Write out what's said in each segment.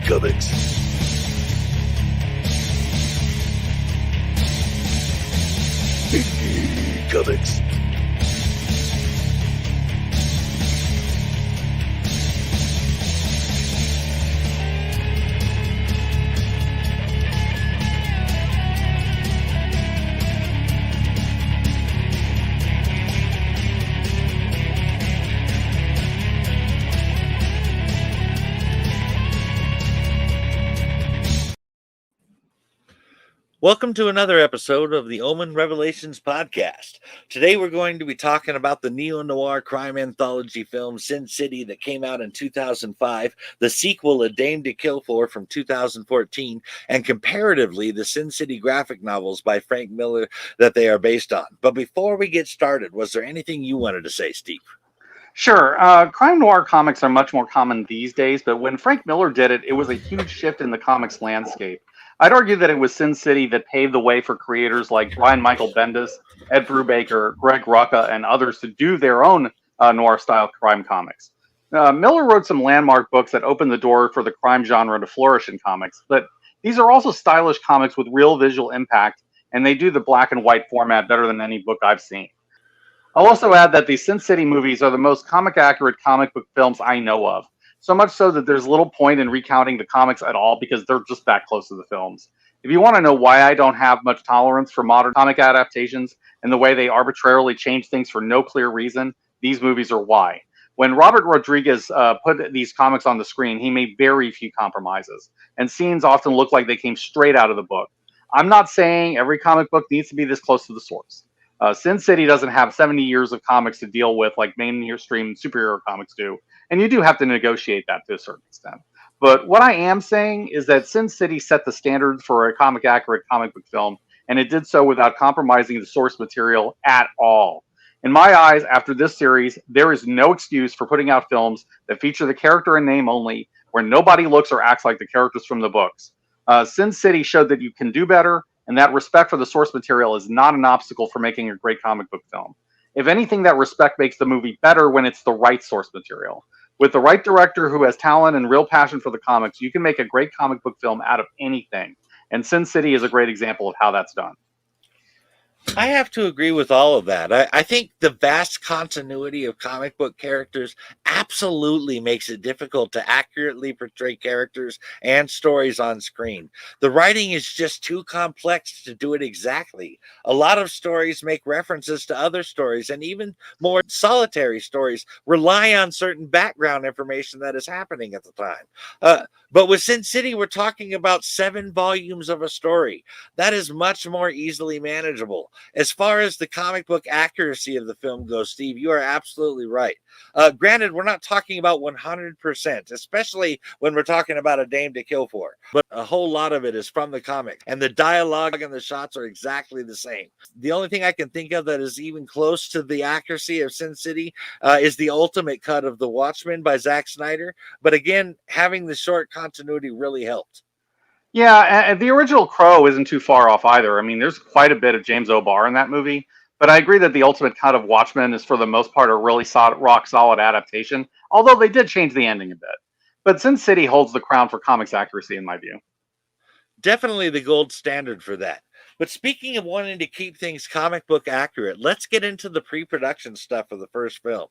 Comics. Comics. Welcome to another episode of the Omen Revelations podcast. Today we're going to be talking about the neo-noir crime anthology film Sin City that came out in 2005, the sequel A Dame to Kill For from 2014, and comparatively the Sin City graphic novels by Frank Miller that they are based on. But before we get started, was there anything you wanted to say, Steve? Sure. Crime noir comics are much more common these days, but when Frank Miller did it, it was a huge shift in the comics landscape. I'd argue that it was Sin City that paved the way for creators like Brian Michael Bendis, Ed Brubaker, Greg Rucka, and others to do their own noir-style crime comics. Miller wrote some landmark books that opened the door for the crime genre to flourish in comics, but these are also stylish comics with real visual impact, and they do the black and white format better than any book I've seen. I'll also add that the Sin City movies are the most comic-accurate comic book films I know of. So much so that there's little point in recounting the comics at all because they're just that close to the films. If you want to know why I don't have much tolerance for modern comic adaptations and the way they arbitrarily change things for no clear reason, these movies are why. When Robert Rodriguez put these comics on the screen, he made very few compromises, and scenes often look like they came straight out of the book. I'm not saying every comic book needs to be this close to the source. Sin City doesn't have 70 years of comics to deal with like mainstream superhero comics do, and you do have to negotiate that to a certain extent. But what I am saying is that Sin City set the standard for a comic-accurate comic book film, and it did so without compromising the source material at all. In my eyes, after this series, there is no excuse for putting out films that feature the character and name only, where nobody looks or acts like the characters from the books. Sin City showed that you can do better, and that respect for the source material is not an obstacle for making a great comic book film. If anything, that respect makes the movie better when it's the right source material. With the right director who has talent and real passion for the comics, you can make a great comic book film out of anything. And Sin City is a great example of how that's done. I have to agree with all of that. I think the vast continuity of comic book characters absolutely makes it difficult to accurately portray characters and stories on screen. The writing is just too complex to do it exactly. A lot of stories make references to other stories, and even more solitary stories rely on certain background information that is happening at the time. But with Sin City, we're talking about 7 volumes of a story. That is much more easily manageable. As far as the comic book accuracy of the film goes, Steve, you are absolutely right. Granted, we're not talking about 100%, especially when we're talking about A Dame to Kill For, but a whole lot of it is from the comic, and the dialogue and the shots are exactly the same. The only thing I can think of that is even close to the accuracy of Sin City is the ultimate cut of The Watchmen by Zack Snyder, but again, having the short continuity really helped. Yeah, and the original Crow isn't too far off either. I mean, there's quite a bit of James O'Barr in that movie, but I agree that the ultimate cut of Watchmen is for the most part a really rock solid adaptation, although they did change the ending a bit. But Sin City holds the crown for comics accuracy in my view. Definitely the gold standard for that. But speaking of wanting to keep things comic book accurate, let's get into the pre-production stuff of the first film.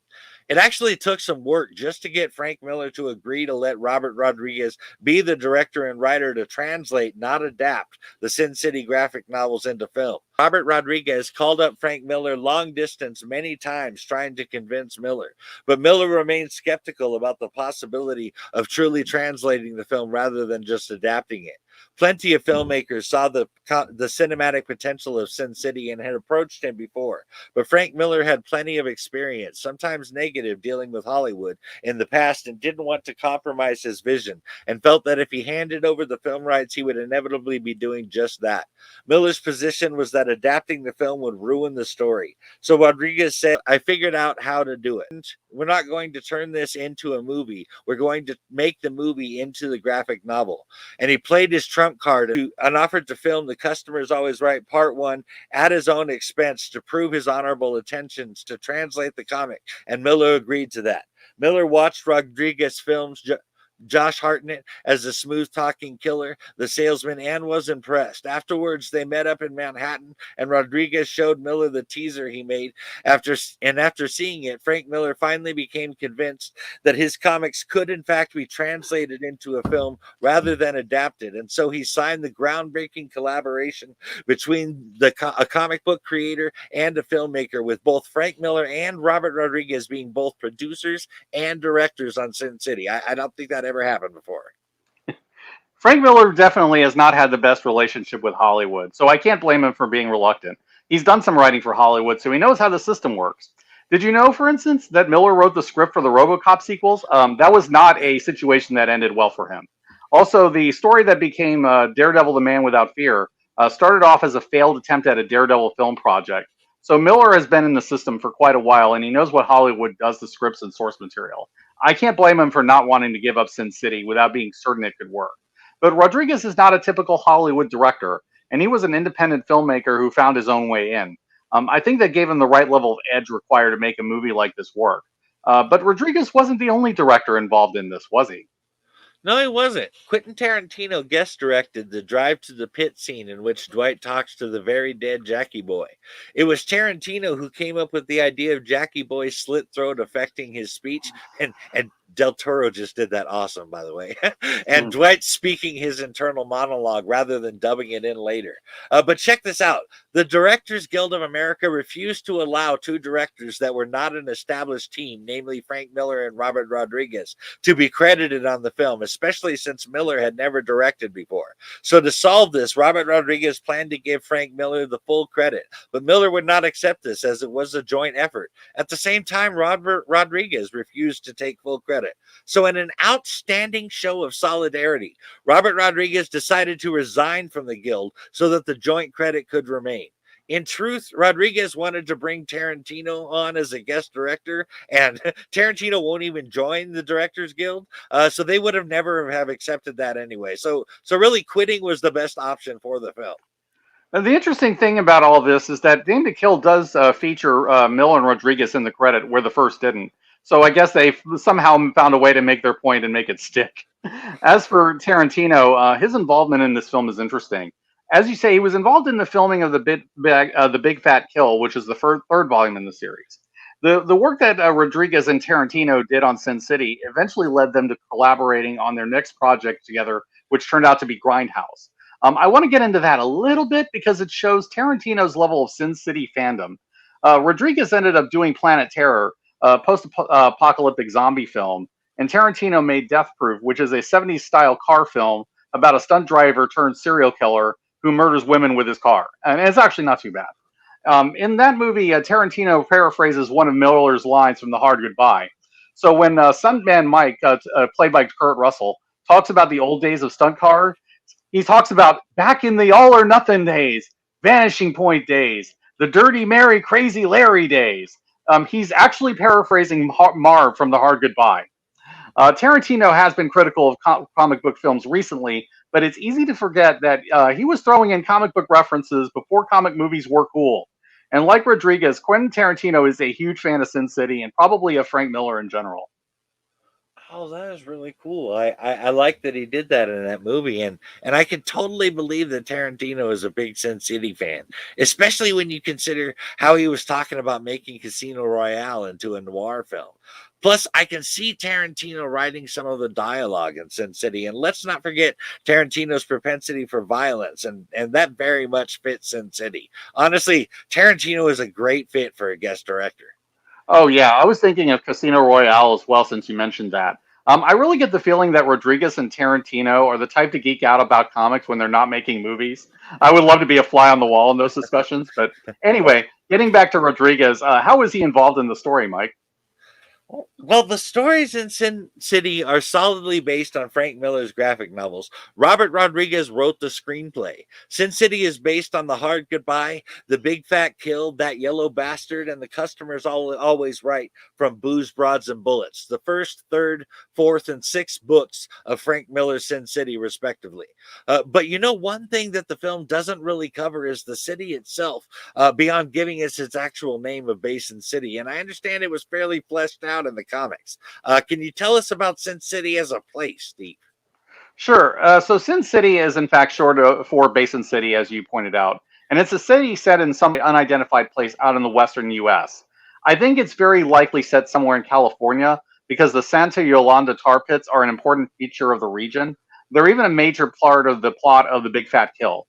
It actually took some work just to get Frank Miller to agree to let Robert Rodriguez be the director and writer to translate, not adapt, the Sin City graphic novels into film. Robert Rodriguez called up Frank Miller long distance many times trying to convince Miller, but Miller remained skeptical about the possibility of truly translating the film rather than just adapting it. Plenty of filmmakers saw the cinematic potential of Sin City and had approached him before, but Frank Miller had plenty of experience, sometimes negative, dealing with Hollywood in the past, and didn't want to compromise his vision, and felt that if he handed over the film rights, he would inevitably be doing just that. Miller's position was that adapting the film would ruin the story. So Rodriguez said, I figured out how to do it. We're not going to turn this into a movie. We're going to make the movie into the graphic novel. And he played his trump card and offered to film The Customer Is Always Right Part 1 at his own expense to prove his honorable intentions to translate the comic. And Miller agreed to that. Miller watched Rodriguez's films Josh Hartnett as the smooth talking killer, the salesman, and was impressed. Afterwards, they met up in Manhattan, and Rodriguez showed Miller the teaser he made. After seeing it, Frank Miller finally became convinced that his comics could, in fact, be translated into a film rather than adapted. And so he signed the groundbreaking collaboration between a comic book creator and a filmmaker, with both Frank Miller and Robert Rodriguez being both producers and directors on Sin City. I don't think that ever happened before. Frank Miller definitely has not had the best relationship with Hollywood, so I can't blame him for being reluctant. He's done some writing for Hollywood, so he knows how the system works. Did you know, for instance, that Miller wrote the script for the RoboCop sequels? That was not a situation that ended well for him. Also, the story that became Daredevil the Man Without Fear started off as a failed attempt at a Daredevil film project. So Miller has been in the system for quite a while, and he knows what Hollywood does to scripts and source material. I can't blame him for not wanting to give up Sin City without being certain it could work. But Rodriguez is not a typical Hollywood director, and he was an independent filmmaker who found his own way in. I think that gave him the right level of edge required to make a movie like this work. But Rodriguez wasn't the only director involved in this, was he? No, he wasn't. Quentin Tarantino guest directed the drive to the pit scene in which Dwight talks to the very dead Jackie Boy. It was Tarantino who came up with the idea of Jackie Boy's slit throat affecting his speech, and Del Toro just did that awesome, by the way. And Hmm. Dwight speaking his internal monologue rather than dubbing it in later. But check this out. The Directors Guild of America refused to allow two directors that were not an established team, namely Frank Miller and Robert Rodriguez, to be credited on the film, especially since Miller had never directed before. So to solve this, Robert Rodriguez planned to give Frank Miller the full credit, but Miller would not accept this as it was a joint effort. At the same time, Robert Rodriguez refused to take full credit. So in an outstanding show of solidarity, Robert Rodriguez decided to resign from the guild so that the joint credit could remain. In truth, Rodriguez wanted to bring Tarantino on as a guest director, and Tarantino won't even join the Directors Guild, so they would have never have accepted that anyway. So really, quitting was the best option for the film. The interesting thing about all this is that Dame to Kill does feature Miller and Rodriguez in the credit, where the first didn't. So I guess they somehow found a way to make their point and make it stick. As for Tarantino, his involvement in this film is interesting. As you say, he was involved in the filming of the Big Fat Kill, which is the third volume in the series. The work that Rodriguez and Tarantino did on Sin City eventually led them to collaborating on their next project together, which turned out to be Grindhouse. I want to get into that a little bit because it shows Tarantino's level of Sin City fandom. Rodriguez ended up doing Planet Terror, a post-apocalyptic zombie film, and Tarantino made Death Proof, which is a 70s style car film about a stunt driver turned serial killer who murders women with his car. And it's actually not too bad. In that movie, Tarantino paraphrases one of Miller's lines from The Hard Goodbye. So when Stuntman Mike, played by Kurt Russell, talks about the old days of stunt car, he talks about back in the all or nothing days, vanishing point days, the dirty Mary, crazy Larry days. He's actually paraphrasing Marv from The Hard Goodbye. Tarantino has been critical of comic book films recently, but it's easy to forget that he was throwing in comic book references before comic movies were cool. And like Rodriguez, Quentin Tarantino is a huge fan of Sin City and probably of Frank Miller in general. Oh, that is really cool. I like that he did that in that movie, and I can totally believe that Tarantino is a big Sin City fan, especially when you consider how he was talking about making Casino Royale into a noir film. Plus, I can see Tarantino writing some of the dialogue in Sin City, and let's not forget Tarantino's propensity for violence, and that very much fits Sin City. Honestly, Tarantino is a great fit for a guest director. Oh yeah, I was thinking of Casino Royale as well since you mentioned that. I really get the feeling that Rodriguez and Tarantino are the type to geek out about comics when they're not making movies. I would love to be a fly on the wall in those discussions, but anyway, getting back to Rodriguez, how is he involved in the story, Mike? Well, the stories in Sin City are solidly based on Frank Miller's graphic novels. Robert Rodriguez wrote the screenplay. Sin City is based on The Hard Goodbye, The Big Fat Kill, That Yellow Bastard, and The Customer's Always Right from Booze, Broads, and Bullets, the first, third, fourth, and sixth books of Frank Miller's Sin City, respectively. But you know, one thing that the film doesn't really cover is the city itself, beyond giving us its actual name of Basin City. And I understand it was fairly fleshed out out in the comics. Can you tell us about Sin City as a place, Steve? Sure. So Sin City is in fact short for Basin City, as you pointed out, and it's a city set in some unidentified place out in the western U.S. I think it's very likely set somewhere in California because the Santa Yolanda tar pits are an important feature of the region. They're even a major part of the plot of The Big Fat Kill.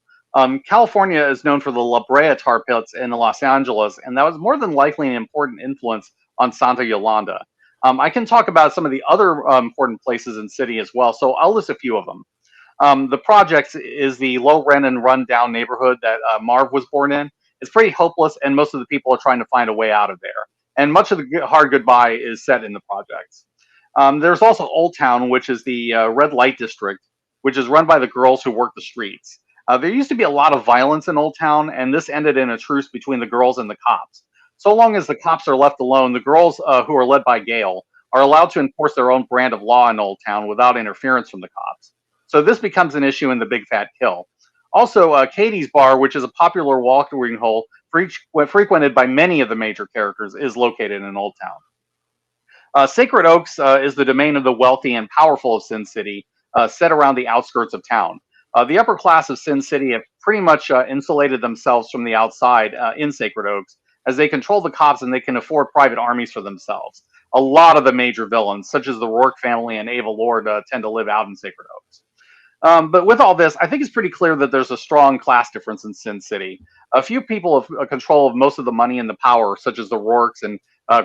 California is known for the La Brea tar pits in Los Angeles, and that was more than likely an important influence on Santa Yolanda. I can talk about some of the other important places in city as well. So I'll list a few of them. The projects is the low rent and run down neighborhood that Marv was born in. It's pretty hopeless, and most of the people are trying to find a way out of there. And much of the hard goodbye is set in the projects. There's also Old Town, which is the red light district, which is run by the girls who work the streets. There used to be a lot of violence in Old Town, and this ended in a truce between the girls and the cops. So long as the cops are left alone, the girls, who are led by Gail, are allowed to enforce their own brand of law in Old Town without interference from the cops. So this becomes an issue in The Big Fat Kill. Also, Katie's Bar, which is a popular watering hole frequented by many of the major characters, is located in Old Town. Sacred Oaks is the domain of the wealthy and powerful of Sin City, set around the outskirts of town. The upper class of Sin City have pretty much insulated themselves from the outside in Sacred Oaks, as they control the cops and they can afford private armies for themselves. A lot of the major villains, such as the Rourke family and Ava Lord, tend to live out in Sacred Oaks. But with all this, I think it's pretty clear that there's a strong class difference in Sin City. A few people have control of most of the money and the power, such as the Rourkes and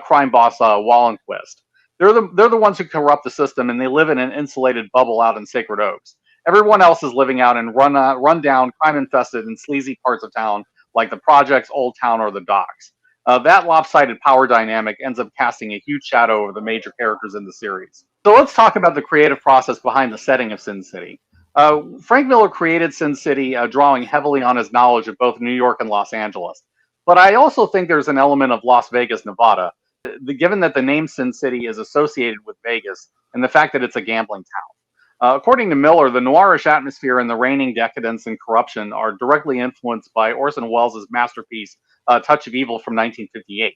crime boss Wallenquist. They're the ones who corrupt the system, and they live in an insulated bubble out in Sacred Oaks. Everyone else is living out in run down, crime infested, and sleazy parts of town, like the projects, Old Town, or the docks. That lopsided power dynamic ends up casting a huge shadow over the major characters in the series. So let's talk about the creative process behind the setting of Sin City. Frank Miller created Sin City, drawing heavily on his knowledge of both New York and Los Angeles. But I also think there's an element of Las Vegas, Nevada, given that the name Sin City is associated with Vegas and the fact that it's a gambling town. According to Miller, the noirish atmosphere and the reigning decadence and corruption are directly influenced by Orson Welles' masterpiece, Touch of Evil from 1958.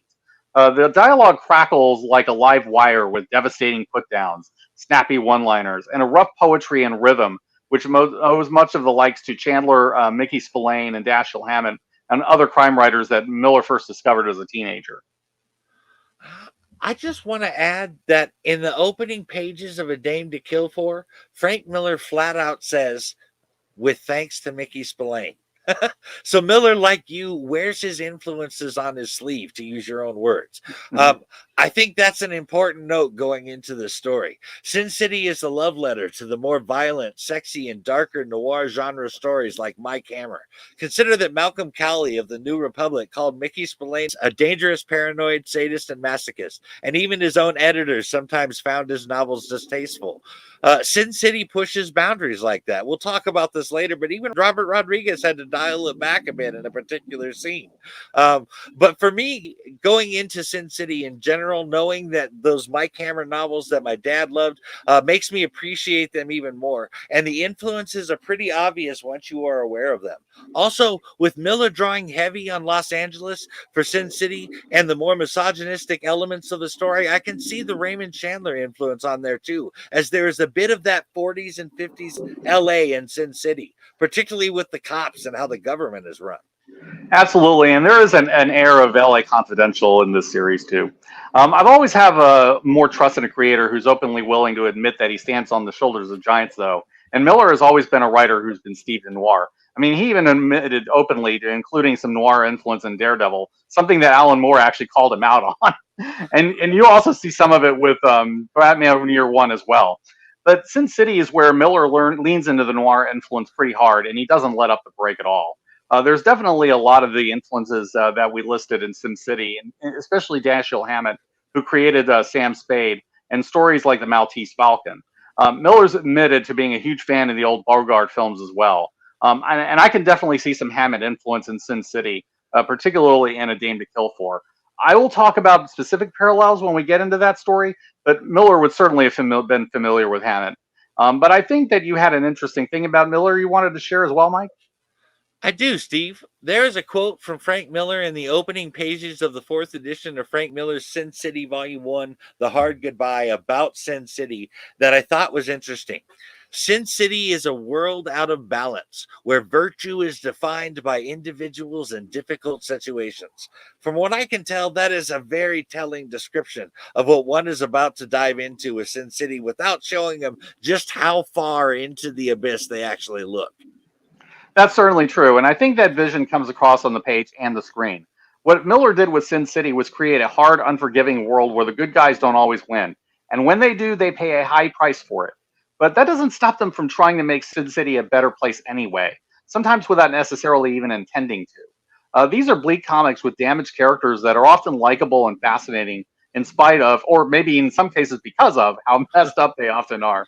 The dialogue crackles like a live wire with devastating put-downs, snappy one-liners, and a rough poetry and rhythm, which owes much of the likes to Chandler, Mickey Spillane, and Dashiell Hammett, and other crime writers that Miller first discovered as a teenager. I just want to add that in the opening pages of A Dame to Kill For, Frank Miller flat out says, with thanks to Mickey Spillane. So Miller, like you, wears his influences on his sleeve, to use your own words. I think that's an important note going into the story. Sin City is a love letter to the more violent, sexy, and darker noir genre stories like Mike Hammer. Consider that Malcolm Cowley of the New Republic called Mickey Spillane a dangerous, paranoid, sadist, and masochist, and even his own editors sometimes found his novels distasteful. Sin City pushes boundaries like that. We'll talk about this later, but even Robert Rodriguez had to dial it back a bit in a particular scene. But for me, going into Sin City in general, knowing that those Mike Hammer novels that my dad loved makes me appreciate them even more. And the influences are pretty obvious once you are aware of them. Also, with Miller drawing heavy on Los Angeles for Sin City and the more misogynistic elements of the story, I can see the Raymond Chandler influence on there too, as there is a bit of that 40s and 50s LA in Sin City, particularly with the cops and how the government is run. Absolutely, and there is an air of LA Confidential in this series too. I've always have a more trust in a creator who's openly willing to admit that he stands on the shoulders of giants, though. And Miller has always been a writer who's been steeped in noir. I mean, he even admitted openly to including some noir influence in Daredevil, something that Alan Moore actually called him out on. and you also see some of it with Batman Year One as well. But Sin City is where Miller leans into the noir influence pretty hard, and he doesn't let up the brake at all. There's definitely a lot of the influences that we listed in Sin City, and especially Dashiell Hammett, who created Sam Spade, and stories like The Maltese Falcon. Miller's admitted to being a huge fan of the old Bogart films as well. And I can definitely see some Hammett influence in Sin City, particularly in A Dame to Kill For. I will talk about specific parallels when we get into that story, but Miller would certainly have been familiar with Hammett. But I think that you had an interesting thing about Miller you wanted to share as well, Mike? I do, Steve. There is a quote from Frank Miller in the opening pages of the fourth edition of Frank Miller's Sin City Volume 1, The Hard Goodbye, about Sin City that I thought was interesting. Sin City is a world out of balance where virtue is defined by individuals in difficult situations. From what I can tell, that is a very telling description of what one is about to dive into with Sin City without showing them just how far into the abyss they actually look. That's certainly true, and I think that vision comes across on the page and the screen. What Miller did with Sin City was create a hard, unforgiving world where the good guys don't always win, and when they do, they pay a high price for it. But that doesn't stop them from trying to make Sin City a better place anyway, sometimes without necessarily even intending to. These are bleak comics with damaged characters that are often likable and fascinating, in spite of, or maybe in some cases because of, how messed up they often are.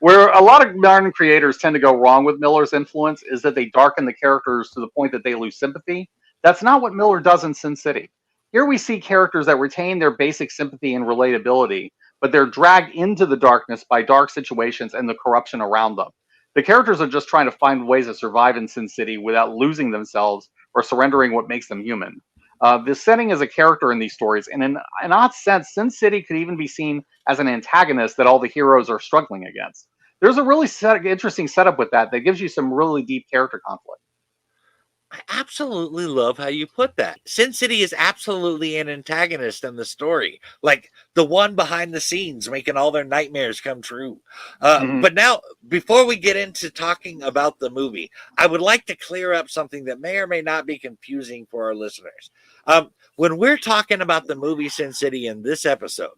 Where a lot of modern creators tend to go wrong with Miller's influence is that they darken the characters to the point that they lose sympathy. That's not what Miller does in Sin City. Here we see characters that retain their basic sympathy and relatability, but they're dragged into the darkness by dark situations and the corruption around them. The characters are just trying to find ways to survive in Sin City without losing themselves or surrendering what makes them human. The setting is a character in these stories, and in an odd sense, Sin City could even be seen as an antagonist that all the heroes are struggling against. There's a really interesting setup with that gives you some really deep character conflict. I absolutely love how you put that. Sin City is absolutely an antagonist in the story, like the one behind the scenes making all their nightmares come true. Mhm. But now, before we get into talking about the movie, I would like to clear up something that may or may not be confusing for our listeners. When we're talking about the movie Sin City in this episode,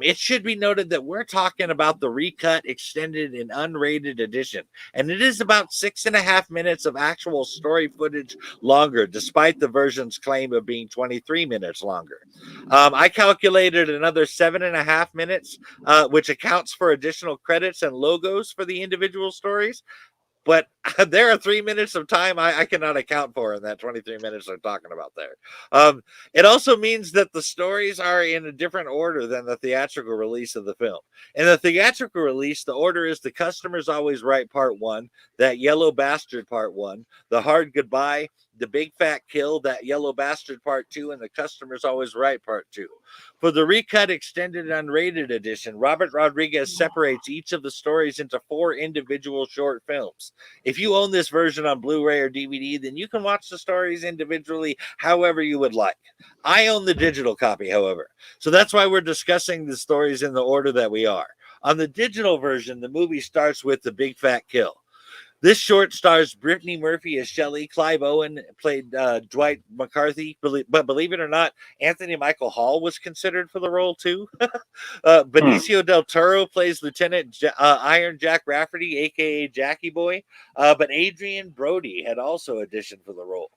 it should be noted that we're talking about the recut, extended, and unrated edition. And it is about 6.5 minutes of actual story footage longer, despite the version's claim of being 23 minutes longer. I calculated another 7.5 minutes, which accounts for additional credits and logos for the individual stories. But there are 3 minutes of time I cannot account for in that 23 minutes I'm talking about there. It also means that the stories are in a different order than the theatrical release of the film. In the theatrical release, the order is The Customer's Always Right Part 1, That Yellow Bastard Part 1, The Hard Goodbye, The Big Fat Kill, That Yellow Bastard Part 2, and The Customer's Always Right Part 2. For the recut, extended, unrated edition, Robert Rodriguez separates each of the stories into 4 individual short films. If you own this version on Blu-ray or DVD, then you can watch the stories individually however you would like. I own the digital copy, however. So that's why we're discussing the stories in the order that we are. On the digital version, the movie starts with The Big Fat Kill. This short stars Brittany Murphy as Shelley. Clive Owen played Dwight McCarthy. But believe it or not, Anthony Michael Hall was considered for the role too. Hmm. Benicio del Toro plays Lieutenant Iron Jack Rafferty, aka Jackie Boy. But Adrian Brody had also auditioned for the role.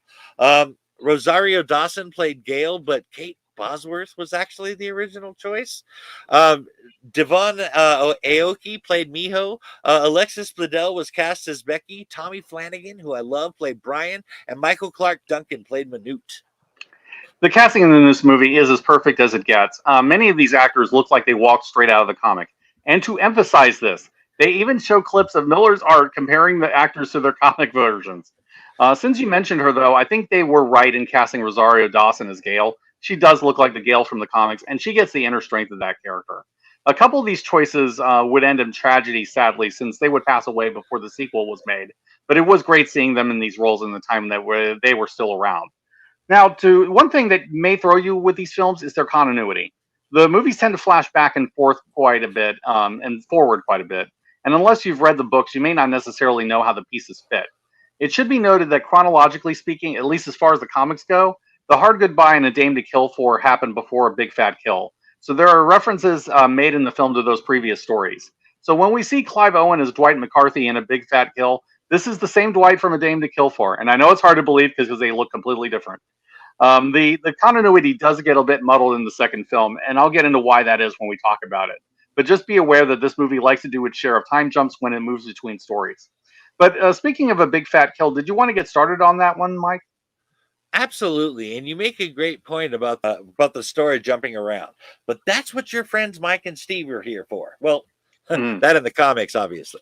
Rosario Dawson played Gail, but Kate Bosworth was actually the original choice. Um, Devon Aoki played Miho. Alexis Bledel was cast as Becky. Tommy Flanagan, who I love, played Brian. And Michael Clark Duncan played Manute. The casting in this movie is as perfect as it gets. Many of these actors look like they walked straight out of the comic. And to emphasize this, they even show clips of Miller's art comparing the actors to their comic versions. Since you mentioned her, though, I think they were right in casting Rosario Dawson as Gale. She does look like the Gale from the comics, and she gets the inner strength of that character. A couple of these choices would end in tragedy, sadly, since they would pass away before the sequel was made. But it was great seeing them in these roles in the time that they were still around. Now, to one thing that may throw you with these films is their continuity. The movies tend to flash back and forth quite a bit, and forward quite a bit. And unless you've read the books, you may not necessarily know how the pieces fit. It should be noted that chronologically speaking, at least as far as the comics go, The Hard Goodbye and A Dame to Kill For happened before A Big Fat Kill. So there are references made in the film to those previous stories. So when we see Clive Owen as Dwight McCarthy in A Big Fat Kill, this is the same Dwight from A Dame to Kill For. And I know it's hard to believe because they look completely different. The continuity does get a bit muddled in the second film, and I'll get into why that is when we talk about it. But just be aware that this movie likes to do its share of time jumps when it moves between stories. But speaking of A Big Fat Kill, did you want to get started on that one, Mike? Absolutely, and you make a great point about the story jumping around. But that's what your friends Mike and Steve are here for. Well, That in the comics, obviously.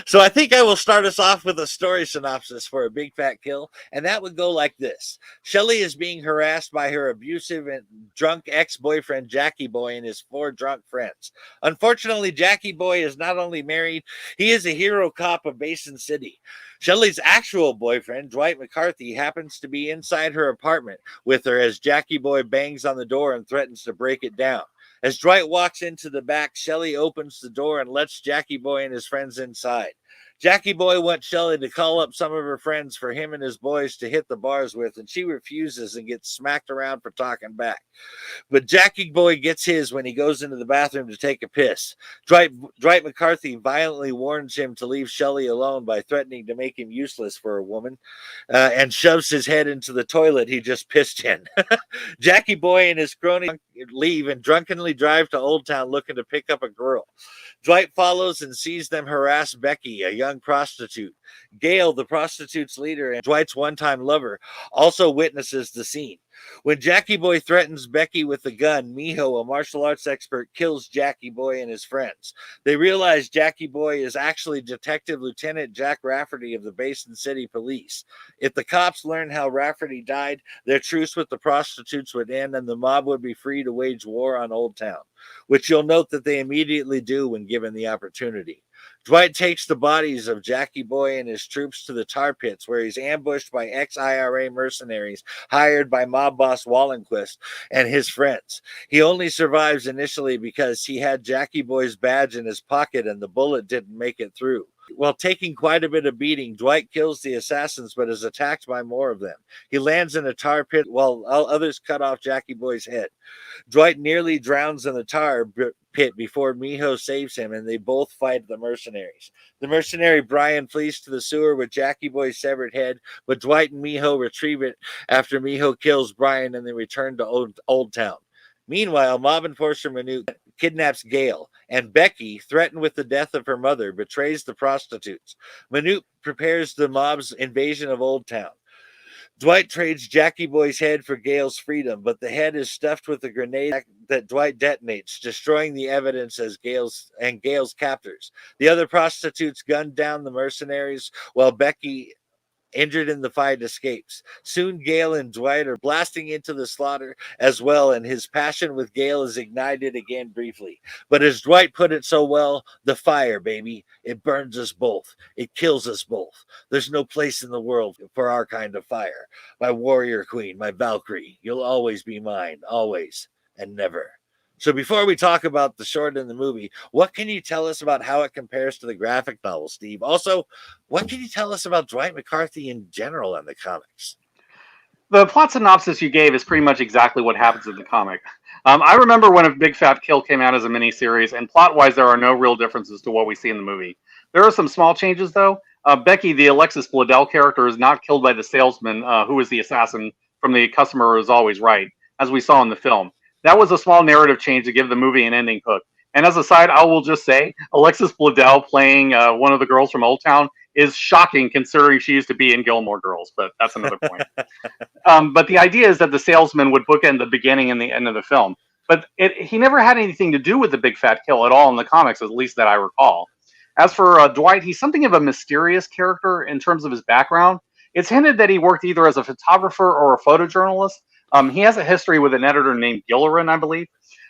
So I think I will start us off with a story synopsis for A Big Fat Kill, and that would go like this. Shelley is being harassed by her abusive and drunk ex-boyfriend Jackie Boy and his 4 drunk friends. Unfortunately, Jackie Boy is not only married, he is a hero cop of Basin City. Shelley's actual boyfriend, Dwight McCarthy, happens to be inside her apartment with her as Jackie Boy bangs on the door and threatens to break it down. As Dwight walks into the back, Shelley opens the door and lets Jackie Boy and his friends inside. Jackie Boy wants Shelley to call up some of her friends for him and his boys to hit the bars with, and she refuses and gets smacked around for talking back. But Jackie Boy gets his when he goes into the bathroom to take a piss. Dwight McCarthy violently warns him to leave Shelley alone by threatening to make him useless for a woman, and shoves his head into the toilet he just pissed in. Jackie Boy and his crony leave and drunkenly drive to Old Town looking to pick up a girl. Dwight follows and sees them harass Becky, a young prostitute. Gail, the prostitute's leader and Dwight's one-time lover, also witnesses the scene. When Jackie Boy threatens Becky with the gun, Miho, a martial arts expert, kills Jackie Boy and his friends. They realize Jackie Boy is actually Detective Lieutenant Jack Rafferty of the Basin City Police. If the cops learn how Rafferty died, their truce with the prostitutes would end and the mob would be free to wage war on Old Town, which you'll note that they immediately do when given the opportunity. Dwight takes the bodies of Jackie Boy and his troops to the tar pits, where he's ambushed by ex-IRA mercenaries hired by mob boss Wallenquist and his friends. He only survives initially because he had Jackie Boy's badge in his pocket and the bullet didn't make it through. While taking quite a bit of beating, Dwight kills the assassins but is attacked by more of them. He lands in a tar pit while others cut off Jackie Boy's head. Dwight nearly drowns in the tar pit before Miho saves him, and they both fight the mercenaries. The mercenary Brian flees to the sewer with Jackie Boy's severed head, but Dwight and Miho retrieve it after Miho kills Brian and they return to Old Town. Meanwhile, mob enforcer Manute kidnaps Gail, and Becky, threatened with the death of her mother, betrays the prostitutes. Manute prepares the mob's invasion of Old Town. Dwight trades Jackie Boy's head for Gail's freedom, but the head is stuffed with a grenade that Dwight detonates, destroying the evidence as Gail's captors. The other prostitutes gun down the mercenaries while Becky, injured in the fight, escapes. Soon Gail and Dwight are blasting into the slaughter as well, and his passion with Gail is ignited again briefly. But as Dwight put it so well, the fire, baby, it burns us both. It kills us both. There's no place in the world for our kind of fire. My warrior queen, my Valkyrie, you'll always be mine, always and never. So before we talk about the short and the movie, what can you tell us about how it compares to the graphic novel, Steve? Also, what can you tell us about Dwight McCarthy in general in the comics? The plot synopsis you gave is pretty much exactly what happens in the comic. I remember when A Big Fat Kill came out as a miniseries, and plot-wise, there are no real differences to what we see in the movie. There are some small changes, though. Becky, the Alexis Bledel character, is not killed by the salesman, who is the assassin from The Customer Is Always Right, as we saw in the film. That was a small narrative change to give the movie an ending hook. And as a side, I will just say, Alexis Bledel playing one of the girls from Old Town is shocking considering she used to be in Gilmore Girls, but that's another point. But the idea is that the salesman would bookend the beginning and the end of the film. But he never had anything to do with the Big Fat Kill at all in the comics, at least that I recall. As for Dwight, he's something of a mysterious character in terms of his background. It's hinted that he worked either as a photographer or a photojournalist. He has a history with an editor named Gillerin, I believe.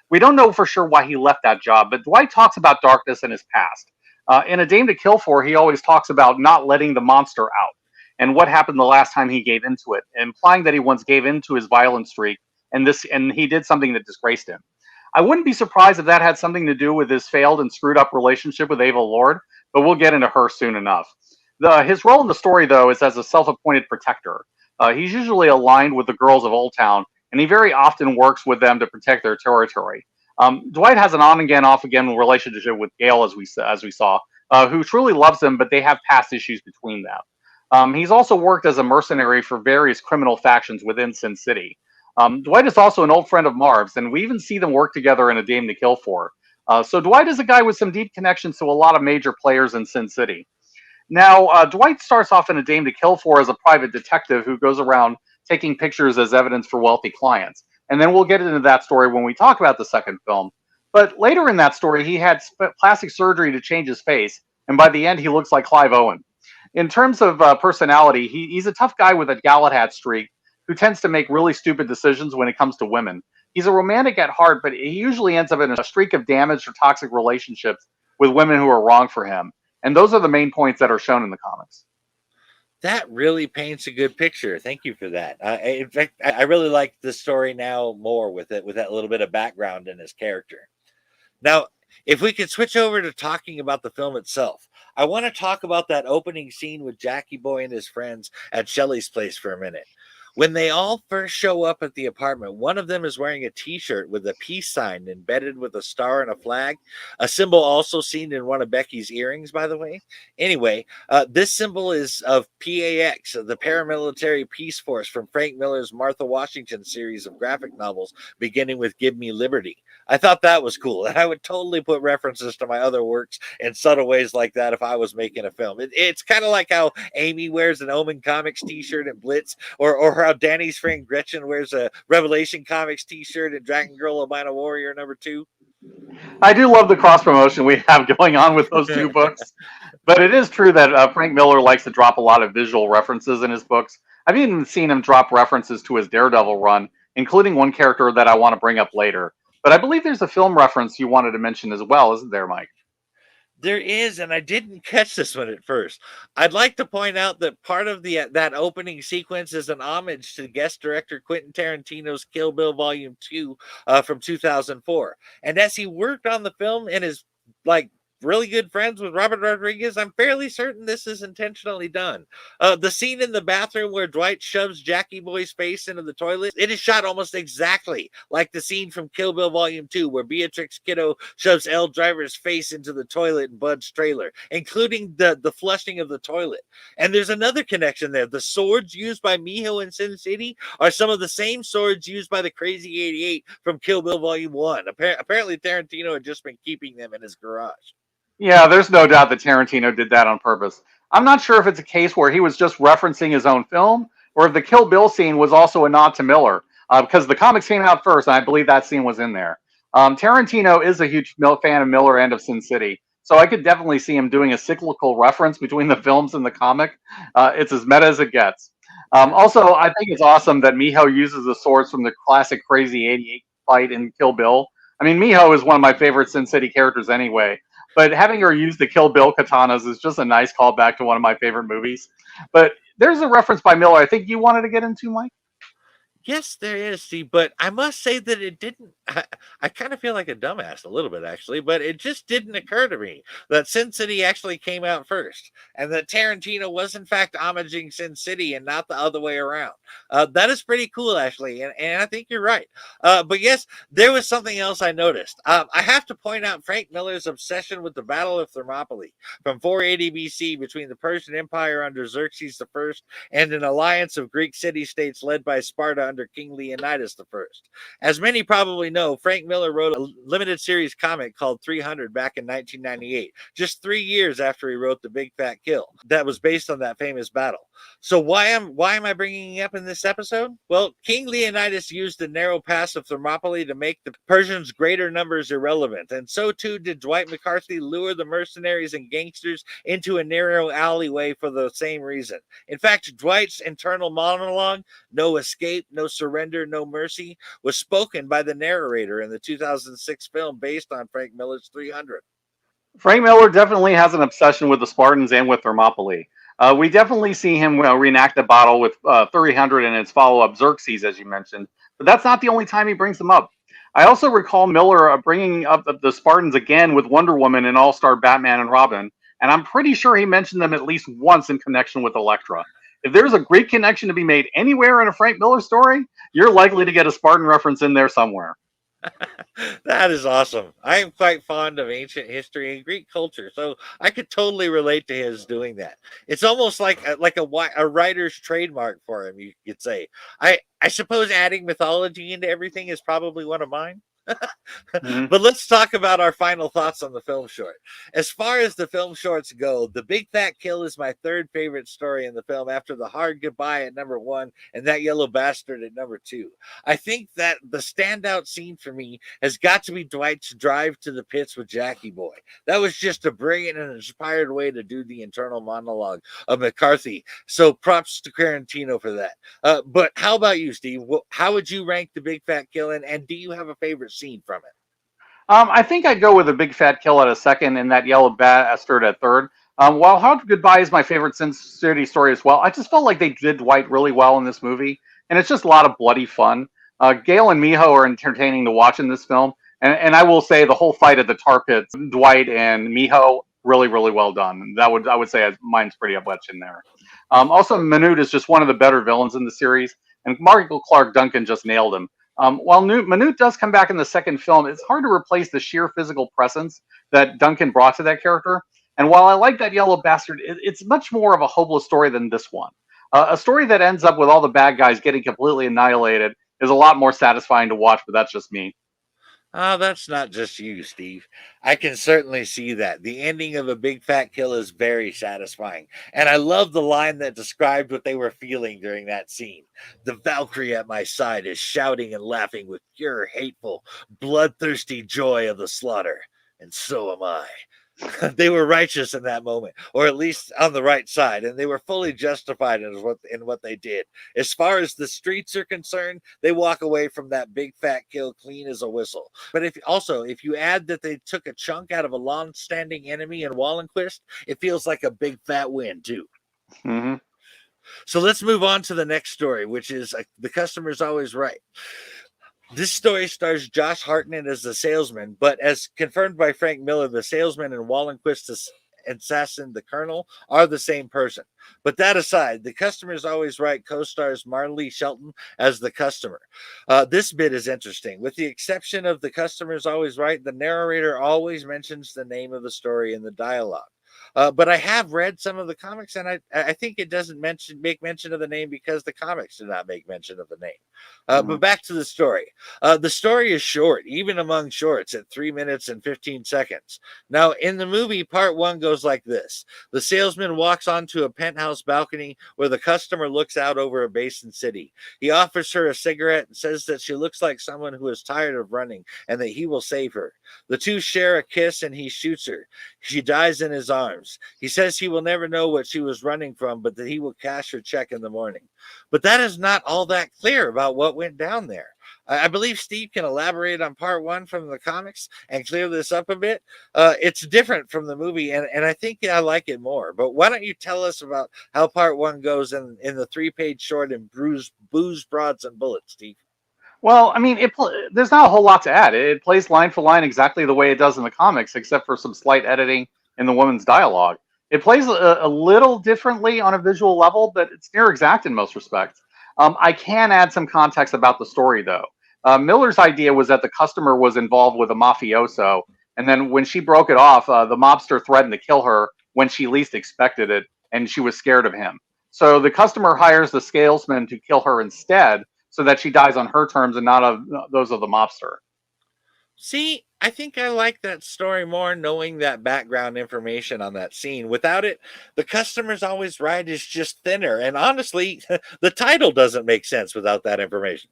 We don't know for sure why he left that job, but Dwight talks about darkness in his past. In A Dame to Kill For, he always talks about not letting the monster out and what happened the last time he gave into it, implying that he once gave into his violent streak and he did something that disgraced him. I wouldn't be surprised if that had something to do with his failed and screwed up relationship with Ava Lord, but we'll get into her soon enough. His role in the story, though, is as a self-appointed protector. He's usually aligned with the girls of Old Town, and he very often works with them to protect their territory. Dwight has an on-again, off-again relationship with Gail, as we saw, who truly loves him, but they have past issues between them. He's also worked as a mercenary for various criminal factions within Sin City. Dwight is also an old friend of Marv's, and we even see them work together in A Dame to Kill For. So Dwight is a guy with some deep connections to a lot of major players in Sin City. Now, Dwight starts off in A Dame to Kill For as a private detective who goes around taking pictures as evidence for wealthy clients. And then we'll get into that story when we talk about the second film. But later in that story, he had plastic surgery to change his face, and by the end, he looks like Clive Owen. In terms of personality, he's a tough guy with a Galahad streak who tends to make really stupid decisions when it comes to women. He's a romantic at heart, but he usually ends up in a streak of damaged or toxic relationships with women who are wrong for him. And those are the main points that are shown in the comics. That really paints a good picture. Thank you for that. In fact, I really like the story now more with it, with that little bit of background in his character. Now, if we could switch over to talking about the film itself, I want to talk about that opening scene with Jackie Boy and his friends at Shelley's place for a minute. When they all first show up at the apartment, one of them is wearing a t shirt with a peace sign embedded with a star and a flag, a symbol also seen in one of Becky's earrings, by the way. Anyway, this symbol is of PAX, the paramilitary peace force from Frank Miller's Martha Washington series of graphic novels, beginning with Give Me Liberty. I thought that was cool, and I would totally put references to my other works in subtle ways like that if I was making a film. It's kind of like how Amy wears an Omen Comics t-shirt and Blitz, or how Danny's friend Gretchen wears a Revelation Comics t-shirt and Dragon Girl Albino Warrior #2. I do love the cross promotion we have going on with those two books. But it is true that Frank Miller likes to drop a lot of visual references in his books. I've even seen him drop references to his Daredevil run, including one character that I want to bring up later. But I believe there's a film reference you wanted to mention as well, isn't there, Mike? There is, and I didn't catch this one at first. I'd like to point out that part of the that opening sequence is an homage to guest director Quentin Tarantino's Kill Bill Volume 2 from 2004. And as he worked on the film and is like really good friends with Robert Rodriguez, I'm fairly certain this is intentionally done. The scene in the bathroom where Dwight shoves Jackie Boy's face into the toilet, it is shot almost exactly like the scene from Kill Bill Volume 2, where Beatrix Kiddo shoves Elle Driver's face into the toilet in Bud's trailer, including the flushing of the toilet. And there's another connection there. The swords used by Miho in Sin City are some of the same swords used by the Crazy 88 from Kill Bill Volume 1. Apparently, Tarantino had just been keeping them in his garage. Yeah, there's no doubt that Tarantino did that on purpose. I'm not sure if it's a case where he was just referencing his own film or if the Kill Bill scene was also a nod to Miller, because the comics came out first, and I believe that scene was in there. Tarantino is a huge fan of Miller and of Sin City, so I could definitely see him doing a cyclical reference between the films and the comic. It's as meta as it gets. Also, I think it's awesome that Miho uses the swords from the classic Crazy 88 fight in Kill Bill. I mean, Miho is one of my favorite Sin City characters anyway. But having her use the Kill Bill katanas is just a nice callback to one of my favorite movies. But there's a reference by Miller I think you wanted to get into, Mike. Yes, there is. See, but I must say that it didn't. I kind of feel like a dumbass a little bit, actually, but it just didn't occur to me that Sin City actually came out first and that Tarantino was, in fact, homaging Sin City and not the other way around. That is pretty cool, actually. And I think you're right. But yes, there was something else I noticed. I have to point out Frank Miller's obsession with the Battle of Thermopylae from 480 BC between the Persian Empire under Xerxes I and an alliance of Greek city-states led by Sparta under King Leonidas I. As many probably know, Frank Miller wrote a limited series comic called 300 back in 1998, just 3 years after he wrote The Big Fat Kill, that was based on that famous battle. So why am I bringing it up in this episode? Well, King Leonidas used the narrow pass of Thermopylae to make the Persians' greater numbers irrelevant, and so too did Dwight McCarthy lure the mercenaries and gangsters into a narrow alleyway for the same reason. In fact, Dwight's internal monologue, "No escape, no surrender, no mercy," was spoken by the narrator in the 2006 film based on Frank Miller's 300. Frank Miller definitely has an obsession with the Spartans and with Thermopylae. We definitely see him reenact the battle with 300 and its follow-up Xerxes, as you mentioned. But that's not the only time he brings them up. I also recall Miller bringing up the Spartans again with Wonder Woman and All-Star Batman and Robin, and I'm pretty sure he mentioned them at least once in connection with Elektra. If there's a Greek connection to be made anywhere in a Frank Miller story, you're likely to get a Spartan reference in there somewhere. That is awesome. I am quite fond of ancient history and Greek culture, so I could totally relate to his doing that. It's almost like a writer's trademark for him, you could say. I suppose adding mythology into everything is probably one of mine. Mhm. But let's talk about our final thoughts on the film short. As far as the film shorts go, The Big Fat Kill is my third favorite story in the film after The Hard Goodbye at number one and That Yellow Bastard at number two. I think that the standout scene for me has got to be Dwight's drive to the pits with Jackie Boy. That was just a brilliant and inspired way to do the internal monologue of McCarthy. So props to Quarantino for that. But how about you, Steve? How would you rank The Big Fat Kill, and do you have a favorite scene from it? I think I'd go with a big fat kill at a second and that yellow bastard at third. While How to Goodbye is my favorite Sin City story as well, I just felt like they did Dwight really well in this movie, and it's just a lot of bloody fun. Gail and Miho are entertaining to watch in this film, and I will say the whole fight at the tar pits, Dwight and Miho, really, really well done. I would say mine's pretty up in there. Also, Minute is just one of the better villains in the series, and Michael Clark Duncan just nailed him. While Minute does come back in the second film, it's hard to replace the sheer physical presence that Duncan brought to that character. And while I like that yellow bastard, it's much more of a hopeless story than this one. A story that ends up with all the bad guys getting completely annihilated is a lot more satisfying to watch, but that's just me. Oh, that's not just you, Steve. I can certainly see that. The ending of A Big Fat Kill is very satisfying. And I love the line that described what they were feeling during that scene. The Valkyrie at my side is shouting and laughing with pure, hateful, bloodthirsty joy of the slaughter. And so am I. They were righteous in that moment, or at least on the right side, and they were fully justified in what they did. As far as the streets are concerned, they walk away from that big fat kill clean as a whistle. But if you add that they took a chunk out of a long-standing enemy in Wallenquist, it feels like a big fat win too. Mm-hmm. So let's move on to the next story, which is The Customer's Always Right. This story stars Josh Hartnett as the salesman, but as confirmed by Frank Miller, the salesman and Wallenquist's assassin, the Colonel, are the same person. But that aside, The Customer's Always Right co-stars Marley Shelton as the customer. This bit is interesting. With the exception of The Customer's Always Right, the narrator always mentions the name of the story in the dialogue. But I have read some of the comics, and I think it doesn't make mention of the name because the comics do not make mention of the name. Mm-hmm. But back to the story. The story is short, even among shorts, at 3 minutes and 15 seconds. Now, in the movie, part one goes like this: the salesman walks onto a penthouse balcony where the customer looks out over a basin city. He offers her a cigarette and says that she looks like someone who is tired of running and that he will save her. The two share a kiss and he shoots her. She dies in his arms. He says he will never know what she was running from, but that he will cash her check in the morning. But that is not all that clear about what went down there. I believe Steve can elaborate on part one from the comics and clear this up a bit. It's different from the movie, and I think I like it more. But why don't you tell us about how part one goes in the 3-page short in Booze, Broads, and Bullets, Steve? Well, I mean, there's not a whole lot to add. It plays line for line exactly the way it does in the comics, except for some slight editing in the woman's dialogue. It plays a little differently on a visual level, but it's near exact in most respects. I can add some context about the story, though. Miller's idea was that the customer was involved with a mafioso, and then when she broke it off, the mobster threatened to kill her when she least expected it, and she was scared of him. So the customer hires the salesman to kill her instead, so that she dies on her terms and not of those of the mobster. See, I think I like that story more knowing that background information on that scene. Without it, The Customer's Always Right is just thinner. And honestly, the title doesn't make sense without that information.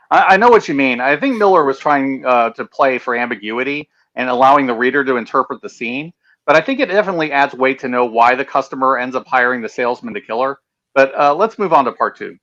I know what you mean. I think Miller was trying to play for ambiguity and allowing the reader to interpret the scene. But I think it definitely adds weight to know why the customer ends up hiring the salesman to kill her. But let's move on to part two.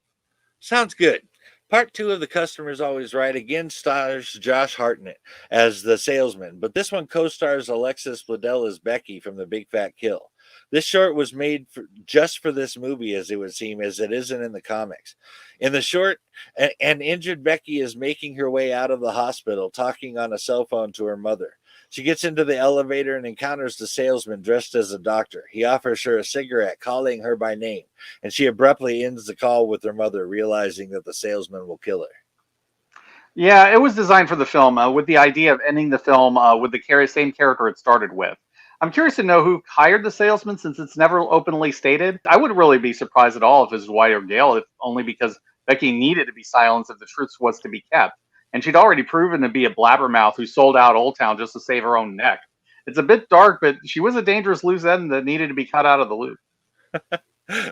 Sounds good. Part two of The Customer's Always Right again stars Josh Hartnett as the salesman, but this one co-stars Alexis Bledel as Becky from The Big Fat Kill. This short was made just for this movie, as it would seem, as it isn't in the comics. In the short, an injured Becky is making her way out of the hospital, talking on a cell phone to her mother. She gets into the elevator and encounters the salesman dressed as a doctor. He offers her a cigarette, calling her by name, and she abruptly ends the call with her mother, realizing that the salesman will kill her. Yeah, it was designed for the film with the idea of ending the film with the same character it started with. I'm curious to know who hired the salesman since it's never openly stated. I wouldn't really be surprised at all if it was Dwight or Gale, if only because Becky needed to be silenced if the truth was to be kept. and she'd already proven to be a blabbermouth who sold out Old Town just to save her own neck. It's a bit dark, but she was a dangerous loose end that needed to be cut out of the loop.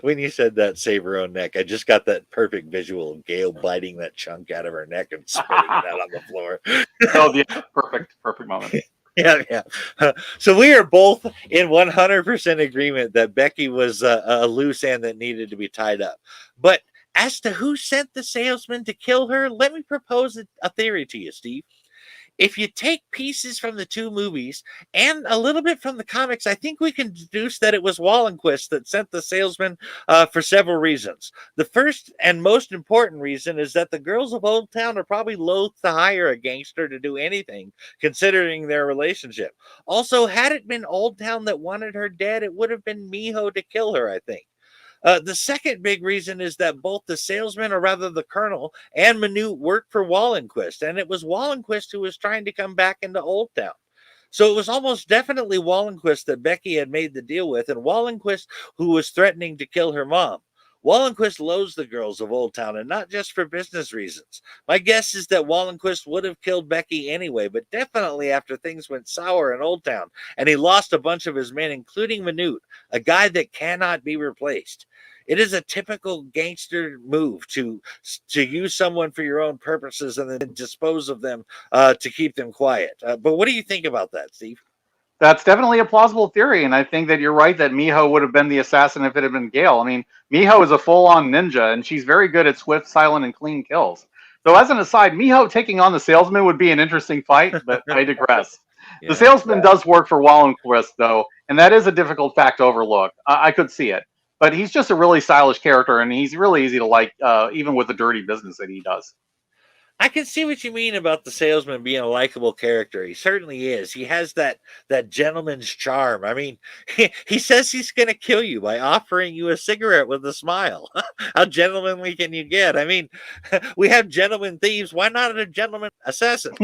When you said that save her own neck, I just got that perfect visual of Gail biting that chunk out of her neck and spitting it out on the floor. Oh, yeah, perfect moment. Yeah, yeah. So we are both in 100% agreement that Becky was a loose end that needed to be tied up. But as to who sent the salesman to kill her, let me propose a theory to you, Steve. If you take pieces from the two movies and a little bit from the comics, I think we can deduce that it was Wallenquist that sent the salesman for several reasons. The first and most important reason is that the girls of Old Town are probably loath to hire a gangster to do anything, considering their relationship. Also, had it been Old Town that wanted her dead, it would have been Miho to kill her, I think. The second big reason is that both the salesman, or rather the colonel, and Minute worked for Wallenquist, and it was Wallenquist who was trying to come back into Old Town. So it was almost definitely Wallenquist that Becky had made the deal with, and Wallenquist who was threatening to kill her mom. Wallenquist loathes the girls of Old Town, and not just for business reasons. My guess is that Wallenquist would have killed Becky anyway, but definitely after things went sour in Old Town, and he lost a bunch of his men, including Minute, a guy that cannot be replaced. It is a typical gangster move to use someone for your own purposes and then dispose of them to keep them quiet. But what do you think about that, Steve? That's definitely a plausible theory, and I think that you're right that Miho would have been the assassin if it had been Gale. I mean, Miho is a full-on ninja, and she's very good at swift, silent, and clean kills. So, as an aside, Miho taking on the salesman would be an interesting fight, but I digress. The Yeah. salesman does work for Wallenquist, though, and that is a difficult fact to overlook. I could see it, but he's just a really stylish character, and he's really easy to like, even with the dirty business that he does. I can see what you mean about the salesman being a likable character. He certainly is. He has that gentleman's charm. I mean, he says he's going to kill you by offering you a cigarette with a smile. How gentlemanly can you get? I mean, we have gentleman thieves. Why not a gentleman assassin?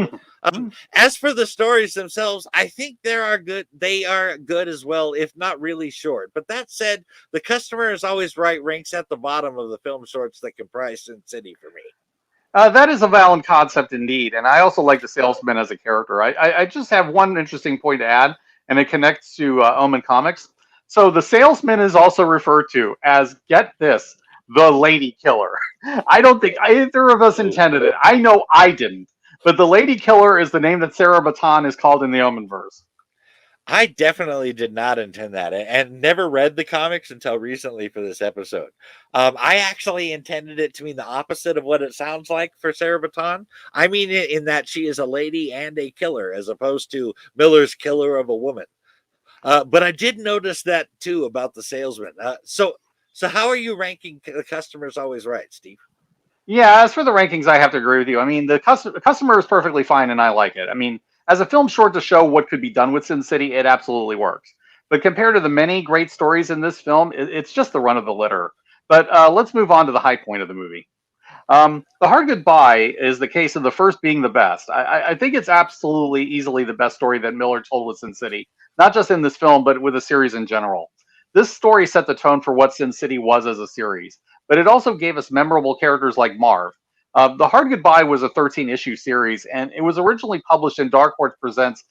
As for the stories themselves, I think they are good. They are good as well, if not really short. But that said, the customer is always right ranks at the bottom of the film shorts that comprise Sin City for me. That is a valid concept indeed, and I also like the salesman as a character. I just have one interesting point to add, and it connects to Omen Comics. So the salesman is also referred to as, get this, the lady killer. I don't think either of us intended it. I know I didn't, but the lady killer is the name that Sarah Baton is called in the Omen verse. I definitely did not intend that and never read the comics until recently for this episode. I actually intended it to mean the opposite of what it sounds like for Sarah Baton. I mean it in that she is a lady and a killer as opposed to Miller's killer of a woman. But I did notice that too about the salesman. So how are you ranking the customers always right, Steve? Yeah, as for the rankings, I have to agree with you. I mean, the customer is perfectly fine, and I like it. I mean, as a film short to show what could be done with Sin City, it absolutely works. But compared to the many great stories in this film, it's just the run of the litter. But let's move on to the high point of the movie. The Hard Goodbye is the case of the first being the best. I think it's absolutely easily the best story that Miller told with Sin City, not just in this film, but with the series in general. This story set the tone for what Sin City was as a series, but it also gave us memorable characters like Marv. The Hard Goodbye was a 13-issue series, and it was originally published in Dark Horse Presents'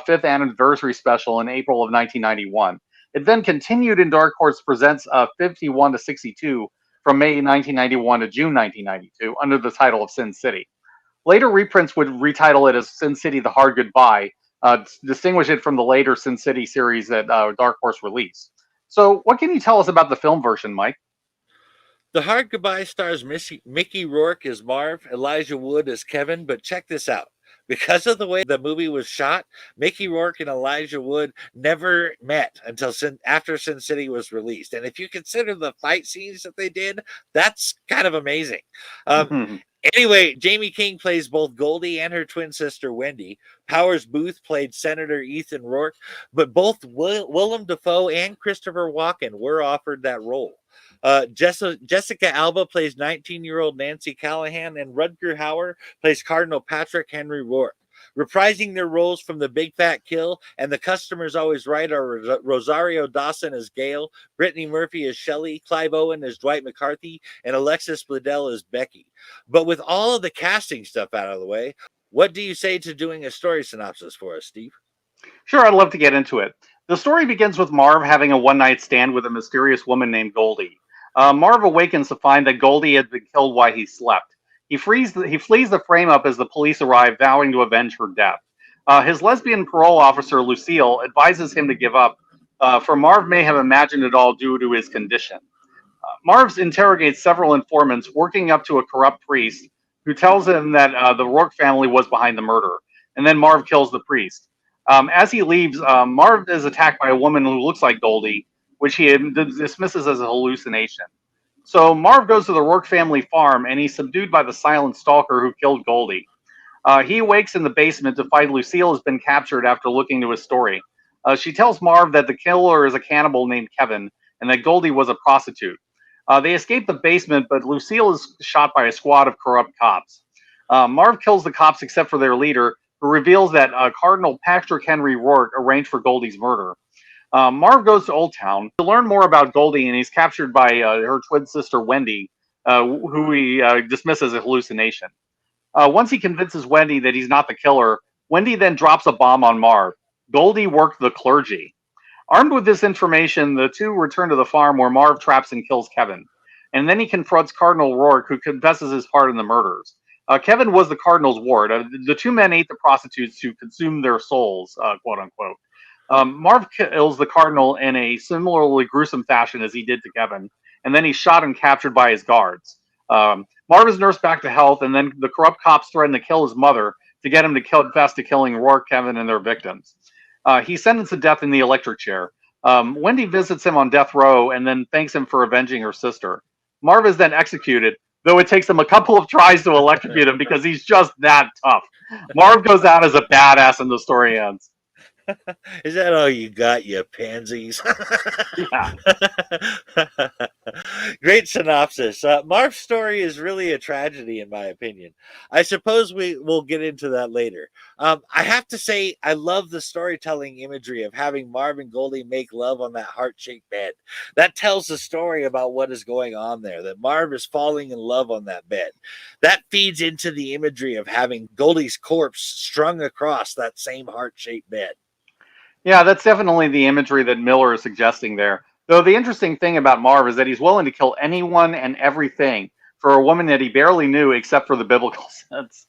fifth anniversary special in April of 1991. It then continued in Dark Horse Presents 51 to 62 from May 1991 to June 1992 under the title of Sin City. Later reprints would retitle it as Sin City: The Hard Goodbye, distinguish it from the later Sin City series that Dark Horse released. So, what can you tell us about the film version, Mike? The Hard Goodbye stars Mickey Rourke as Marv, Elijah Wood as Kevin, but check this out. Because of the way the movie was shot, Mickey Rourke and Elijah Wood never met until after Sin City was released. And if you consider the fight scenes that they did, that's kind of amazing. Um, Anyway, Jamie King plays both Goldie and her twin sister Wendy. Powers Booth played Senator Ethan Rourke, but both Willem Dafoe and Christopher Walken were offered that role. Jessica Alba plays 19-year-old Nancy Callahan, and Rutger Hauer plays Cardinal Patrick Henry Rourke. reprising their roles from The Big Fat Kill and The Customer's Always Right are Rosario Dawson as Gail, Brittany Murphy as Shelley, Clive Owen as Dwight McCarthy, and Alexis Bledel as Becky. But with all of the casting stuff out of the way, what do you say to doing a story synopsis for us, Steve? Sure, I'd love to get into it. The story begins with Marv having a one night stand with a mysterious woman named Goldie. Marv awakens to find that Goldie had been killed while he slept. He flees the frame up as the police arrive, vowing to avenge her death. His lesbian parole officer, Lucille, advises him to give up, for Marv may have imagined it all due to his condition. Marv interrogates several informants, working up to a corrupt priest who tells him that the Rourke family was behind the murder. And then Marv kills the priest. As he leaves, Marv is attacked by a woman who looks like Goldie, which he dismisses as a hallucination. So Marv goes to the Rourke family farm, and he's subdued by the silent stalker who killed Goldie. He awakes in the basement to find Lucille has been captured after looking to his story. She tells Marv that the killer is a cannibal named Kevin, and that Goldie was a prostitute. They escape the basement, but Lucille is shot by a squad of corrupt cops. Marv kills the cops except for their leader, who reveals that Cardinal Patrick Henry Rourke arranged for Goldie's murder. Marv goes to Old Town to learn more about Goldie, and he's captured by her twin sister Wendy, who he dismisses as a hallucination. Once he convinces Wendy that he's not the killer, Wendy then drops a bomb on Marv. Goldie worked the clergy. Armed with this information, the two return to the farm where Marv traps and kills Kevin. And then he confronts Cardinal Rourke, who confesses his part in the murders. Kevin was the Cardinal's ward. The two men ate the prostitutes to consume their souls, quote unquote. Marv kills the Cardinal in a similarly gruesome fashion as he did to Kevin, and then he's shot and captured by his guards. Marv is nursed back to health, and then the corrupt cops threaten to kill his mother to get him to confess to killing Rourke, Kevin, and their victims. He's sentenced to death in the electric chair. Wendy visits him on death row and then thanks him for avenging her sister. Marv is then executed, though it takes him a couple of tries to electrocute him because he's just that tough. Marv goes out as a badass and the story ends. Is that all you got, you pansies? Yeah. Great synopsis. Marv's story is really a tragedy, in my opinion. I suppose we will get into that later. I have to say, I love the storytelling imagery of having Marv and Goldie make love on that heart-shaped bed. That tells the story about what is going on there, that Marv is falling in love on that bed. That feeds into the imagery of having Goldie's corpse strung across that same heart-shaped bed. Yeah, that's definitely the imagery that Miller is suggesting there. Though the interesting thing about Marv is that he's willing to kill anyone and everything for a woman that he barely knew except for the biblical sense.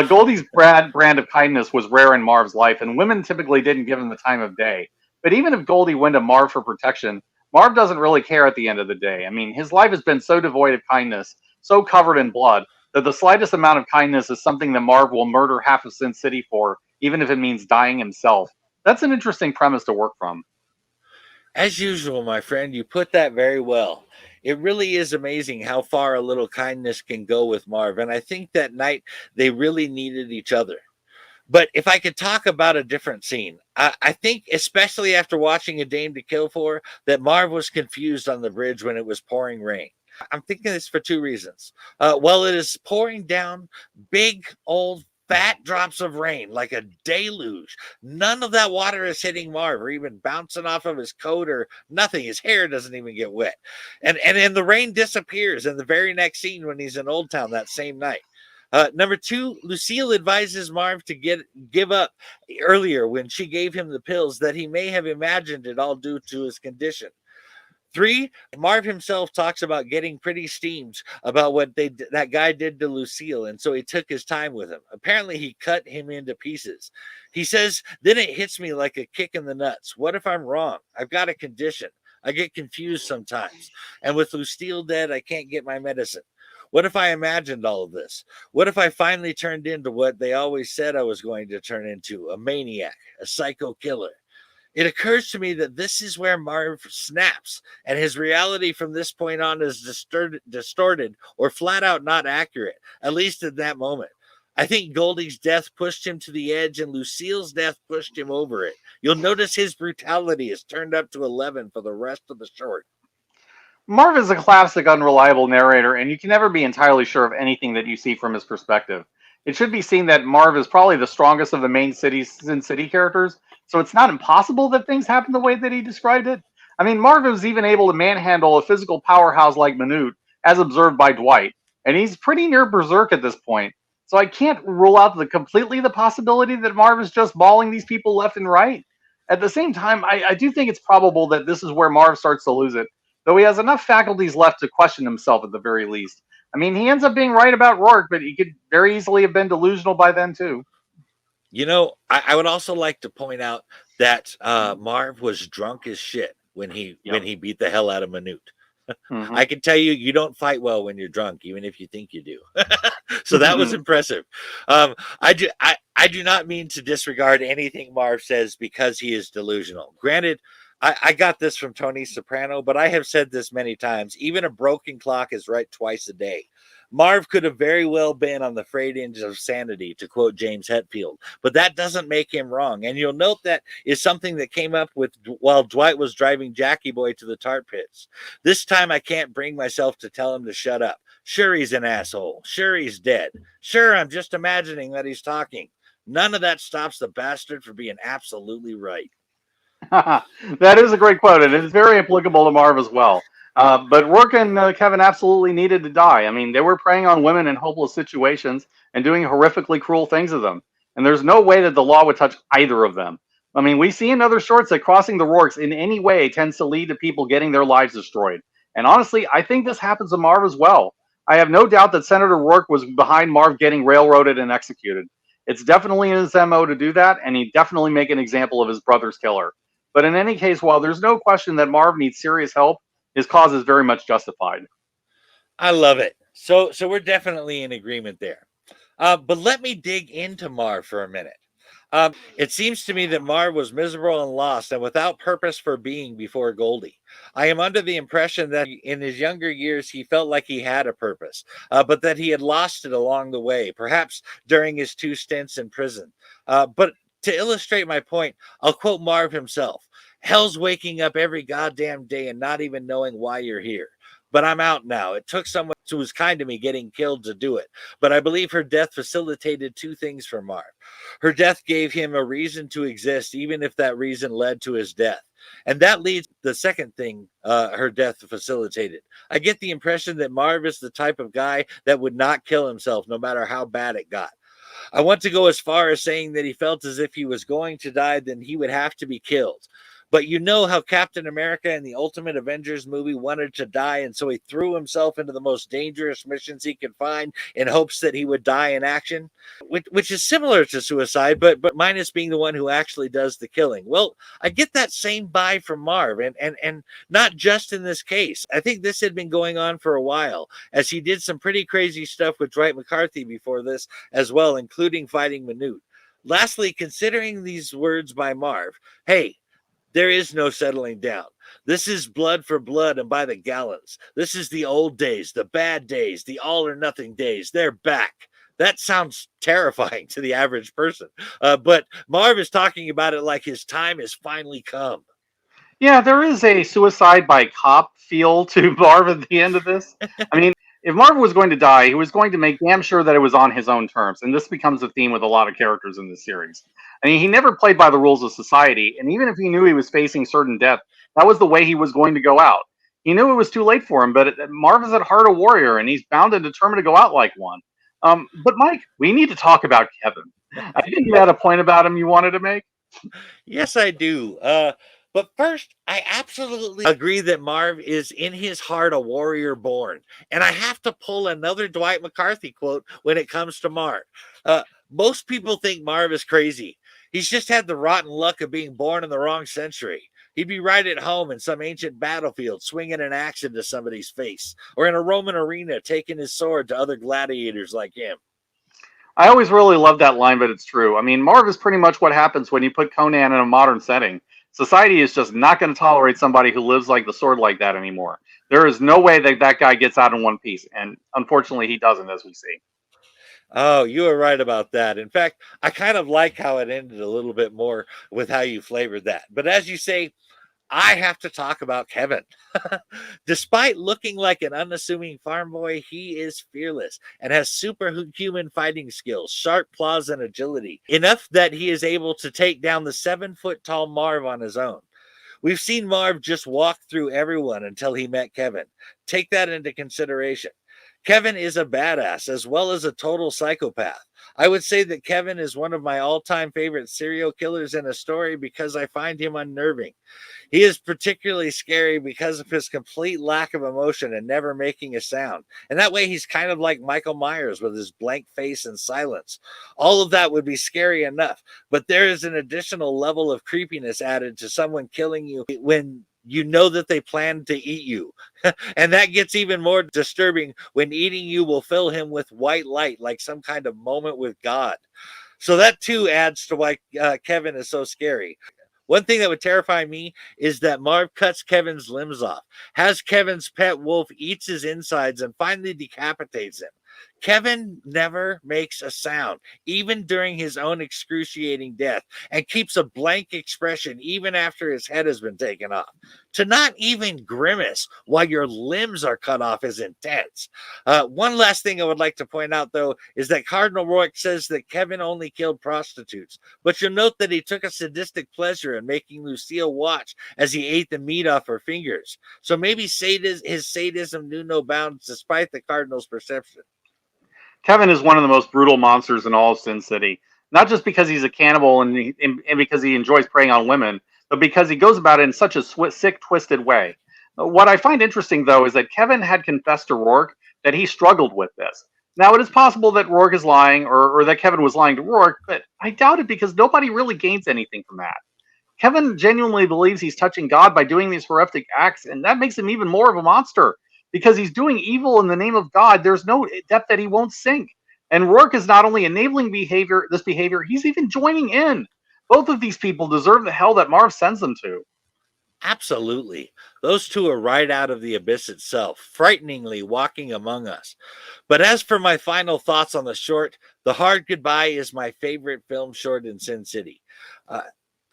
Goldie's brand of kindness was rare in Marv's life, and women typically didn't give him the time of day. But even if Goldie went to Marv for protection, Marv doesn't really care at the end of the day. I mean, his life has been so devoid of kindness, so covered in blood, that the slightest amount of kindness is something that Marv will murder half of Sin City for, even if it means dying himself. That's an interesting premise to work from. As usual, my friend, you put that very well. It really is amazing how far a little kindness can go with Marv. And I think that night they really needed each other. But if I could talk about a different scene, I think, especially after watching A Dame to Kill For, that Marv was confused on the bridge when it was pouring rain. I'm thinking this for two reasons. Well, it is pouring down big, old, fat drops of rain like a deluge. None of that water is hitting Marv or even bouncing off of his coat or nothing. His hair doesn't even get wet. And then the rain disappears in the very next scene when he's in Old Town that same night. Number two, Lucille advises Marv to give up earlier when she gave him the pills that he may have imagined it all due to his condition. Three, Marv himself talks about getting pretty steamed about what that guy did to Lucille, and so he took his time with him. Apparently, he cut him into pieces. He says, then it hits me like a kick in the nuts. What if I'm wrong? I've got a condition. I get confused sometimes. And with Lucille dead, I can't get my medicine. What if I imagined all of this? What if I finally turned into what they always said I was going to turn into, a maniac, a psycho killer? It occurs to me that this is where Marv snaps, and his reality from this point on is distorted or flat out not accurate, at least in that moment. I think Goldie's death pushed him to the edge, and Lucille's death pushed him over it. You'll notice his brutality is turned up to 11 for the rest of the short. Marv is a classic unreliable narrator, and you can never be entirely sure of anything that you see from his perspective. It should be seen that Marv is probably the strongest of the main Sin City characters, so it's not impossible that things happen the way that he described it. I mean, Marv is even able to manhandle a physical powerhouse like Minute, as observed by Dwight, and he's pretty near berserk at this point. So I can't rule out completely the possibility that Marv is just mauling these people left and right. At the same time, I do think it's probable that this is where Marv starts to lose it, though he has enough faculties left to question himself at the very least. I mean, he ends up being right about Rourke, but he could very easily have been delusional by then too. You know, I would also like to point out that Marv was drunk as shit when he beat the hell out of Minute. Mm-hmm. I can tell you, you don't fight well when you're drunk, even if you think you do. So that was impressive. I do not mean to disregard anything Marv says because he is delusional. Granted, I got this from Tony Soprano, but I have said this many times. Even a broken clock is right twice a day. Marv could have very well been on the frayed edge of sanity, to quote James Hetfield, but that doesn't make him wrong. And you'll note that is something that came up with while Dwight was driving Jackie Boy to the tar pits. This time I can't bring myself to tell him to shut up. Sure, he's an asshole. Sure, he's dead. Sure, I'm just imagining that he's talking. None of that stops the bastard from being absolutely right. That is a great quote, and it's very applicable to Marv as well. But Rourke and Kevin absolutely needed to die. I mean, they were preying on women in hopeless situations and doing horrifically cruel things to them. And there's no way that the law would touch either of them. I mean, we see in other shorts that crossing the Rourkes in any way tends to lead to people getting their lives destroyed. And honestly, I think this happens to Marv as well. I have no doubt that Senator Rourke was behind Marv getting railroaded and executed. It's definitely in his MO to do that, and he'd definitely make an example of his brother's killer. But in any case, while there's no question that Marv needs serious help, his cause is very much justified. I love it. So we're definitely in agreement there. But let me dig into Marv for a minute. It seems to me that Marv was miserable and lost and without purpose for being before Goldie. I am under the impression that in his younger years he felt like he had a purpose, but that he had lost it along the way, perhaps during his 2 stints in prison. But to illustrate my point, I'll quote Marv himself. Hell's waking up every goddamn day and not even knowing why you're here. But I'm out now. It took someone who was kind to me getting killed to do it. But I believe her death facilitated 2 things for Marv. Her death gave him a reason to exist, even if that reason led to his death. And that leads to the second thing her death facilitated. I get the impression that Marv is the type of guy that would not kill himself no matter how bad it got. I want to go as far as saying that he felt as if he was going to die, then he would have to be killed. But you know how Captain America in the Ultimate Avengers movie wanted to die, and so he threw himself into the most dangerous missions he could find in hopes that he would die in action, which is similar to suicide, but minus being the one who actually does the killing. Well, I get that same vibe from Marv, and not just in this case. I think this had been going on for a while, as he did some pretty crazy stuff with Dwight McCarthy before this as well, including fighting Minute. Lastly, considering these words by Marv, hey, there is no settling down. This is blood for blood and by the gallons. This is the old days, the bad days, the all or nothing days. They're back. That sounds terrifying to the average person. But Marv is talking about it like his time has finally come. Yeah, there is a suicide by cop feel to Marv at the end of this. I mean, if Marv was going to die, he was going to make damn sure that it was on his own terms. And this becomes a theme with a lot of characters in this series. I mean, he never played by the rules of society. And even if he knew he was facing certain death, that was the way he was going to go out. He knew it was too late for him, but Marv is at heart a warrior, and he's bound and determined to go out like one. But Mike, we need to talk about Kevin. I think you had a point about him you wanted to make. Yes, I do. But first, I absolutely agree that Marv is in his heart a warrior born. And I have to pull another Dwight McCarthy quote when it comes to Marv. Most people think Marv is crazy. He's just had the rotten luck of being born in the wrong century. He'd be right at home in some ancient battlefield, swinging an axe into somebody's face, or in a Roman arena, taking his sword to other gladiators like him. I always really love that line, but it's true. I mean, Marv is pretty much what happens when you put Conan in a modern setting. Society is just not going to tolerate somebody who lives like the sword like that anymore. There is no way that that guy gets out in one piece, and unfortunately, he doesn't, as we see. Oh, you were right about that. In fact, I kind of like how it ended a little bit more with how you flavored that. But as you say, I have to talk about Kevin. Despite looking like an unassuming farm boy, he is fearless and has superhuman fighting skills, sharp claws, and agility, enough that he is able to take down the 7-foot tall Marv on his own. We've seen Marv just walk through everyone until he met Kevin. Take that into consideration. Kevin is a badass as well as a total psychopath. I would say that Kevin is one of my all-time favorite serial killers in a story because I find him unnerving. He is particularly scary because of his complete lack of emotion and never making a sound. And that way he's kind of like Michael Myers with his blank face and silence. All of that would be scary enough, but there is an additional level of creepiness added to someone killing you when you know that they plan to eat you. And that gets even more disturbing when eating you will fill him with white light like some kind of moment with God. So that too adds to why Kevin is so scary. One thing that would terrify me is that Marv cuts Kevin's limbs off, has Kevin's pet wolf eats his insides, and finally decapitates him. Kevin never makes a sound, even during his own excruciating death, and keeps a blank expression even after his head has been taken off. To not even grimace while your limbs are cut off is intense. One last thing I would like to point out, though, is that Cardinal Rourke says that Kevin only killed prostitutes, but you'll note that he took a sadistic pleasure in making Lucille watch as he ate the meat off her fingers. So maybe his sadism knew no bounds despite the Cardinal's perception. Kevin is one of the most brutal monsters in all of Sin City, not just because he's a cannibal and because he enjoys preying on women, but because he goes about it in such a sick, twisted way. What I find interesting, though, is that Kevin had confessed to Rourke that he struggled with this. Now, it is possible that Rourke is lying or that Kevin was lying to Rourke, but I doubt it because nobody really gains anything from that. Kevin genuinely believes he's touching God by doing these horrific acts, and that makes him even more of a monster because he's doing evil in the name of God. There's no depth that he won't sink. And Rourke is not only enabling this behavior, he's even joining in. Both of these people deserve the hell that Marv sends them to. Absolutely. Those two are right out of the abyss itself, frighteningly walking among us. But as for my final thoughts on the short, The Hard Goodbye is my favorite film short in Sin City. Uh,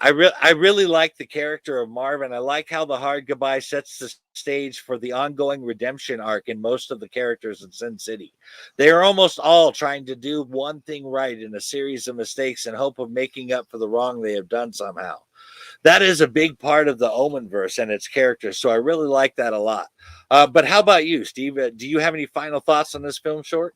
I really like the character of Marvin. I like how The Hard Goodbye sets the stage for the ongoing redemption arc in most of the characters in Sin City. They are almost all trying to do one thing right in a series of mistakes in hope of making up for the wrong they have done somehow. That is a big part of the Omenverse and its characters, so I really like that a lot. But how about you, Steve? Do you have any final thoughts on this film short?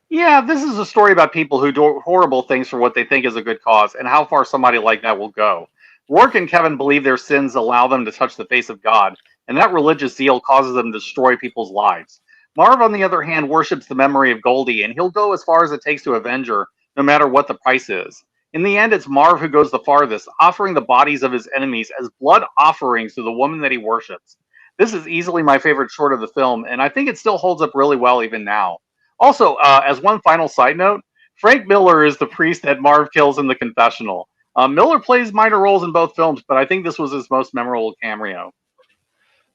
Yeah, this is a story about people who do horrible things for what they think is a good cause and how far somebody like that will go. Rourke and Kevin believe their sins allow them to touch the face of God, and that religious zeal causes them to destroy people's lives. Marv, on the other hand, worships the memory of Goldie, and he'll go as far as it takes to avenge her, no matter what the price is. In the end, it's Marv who goes the farthest, offering the bodies of his enemies as blood offerings to the woman that he worships. This is easily my favorite short of the film, and I think it still holds up really well even now. Also, as one final side note, Frank Miller is the priest that Marv kills in the confessional. Miller plays minor roles in both films, but I think this was his most memorable cameo.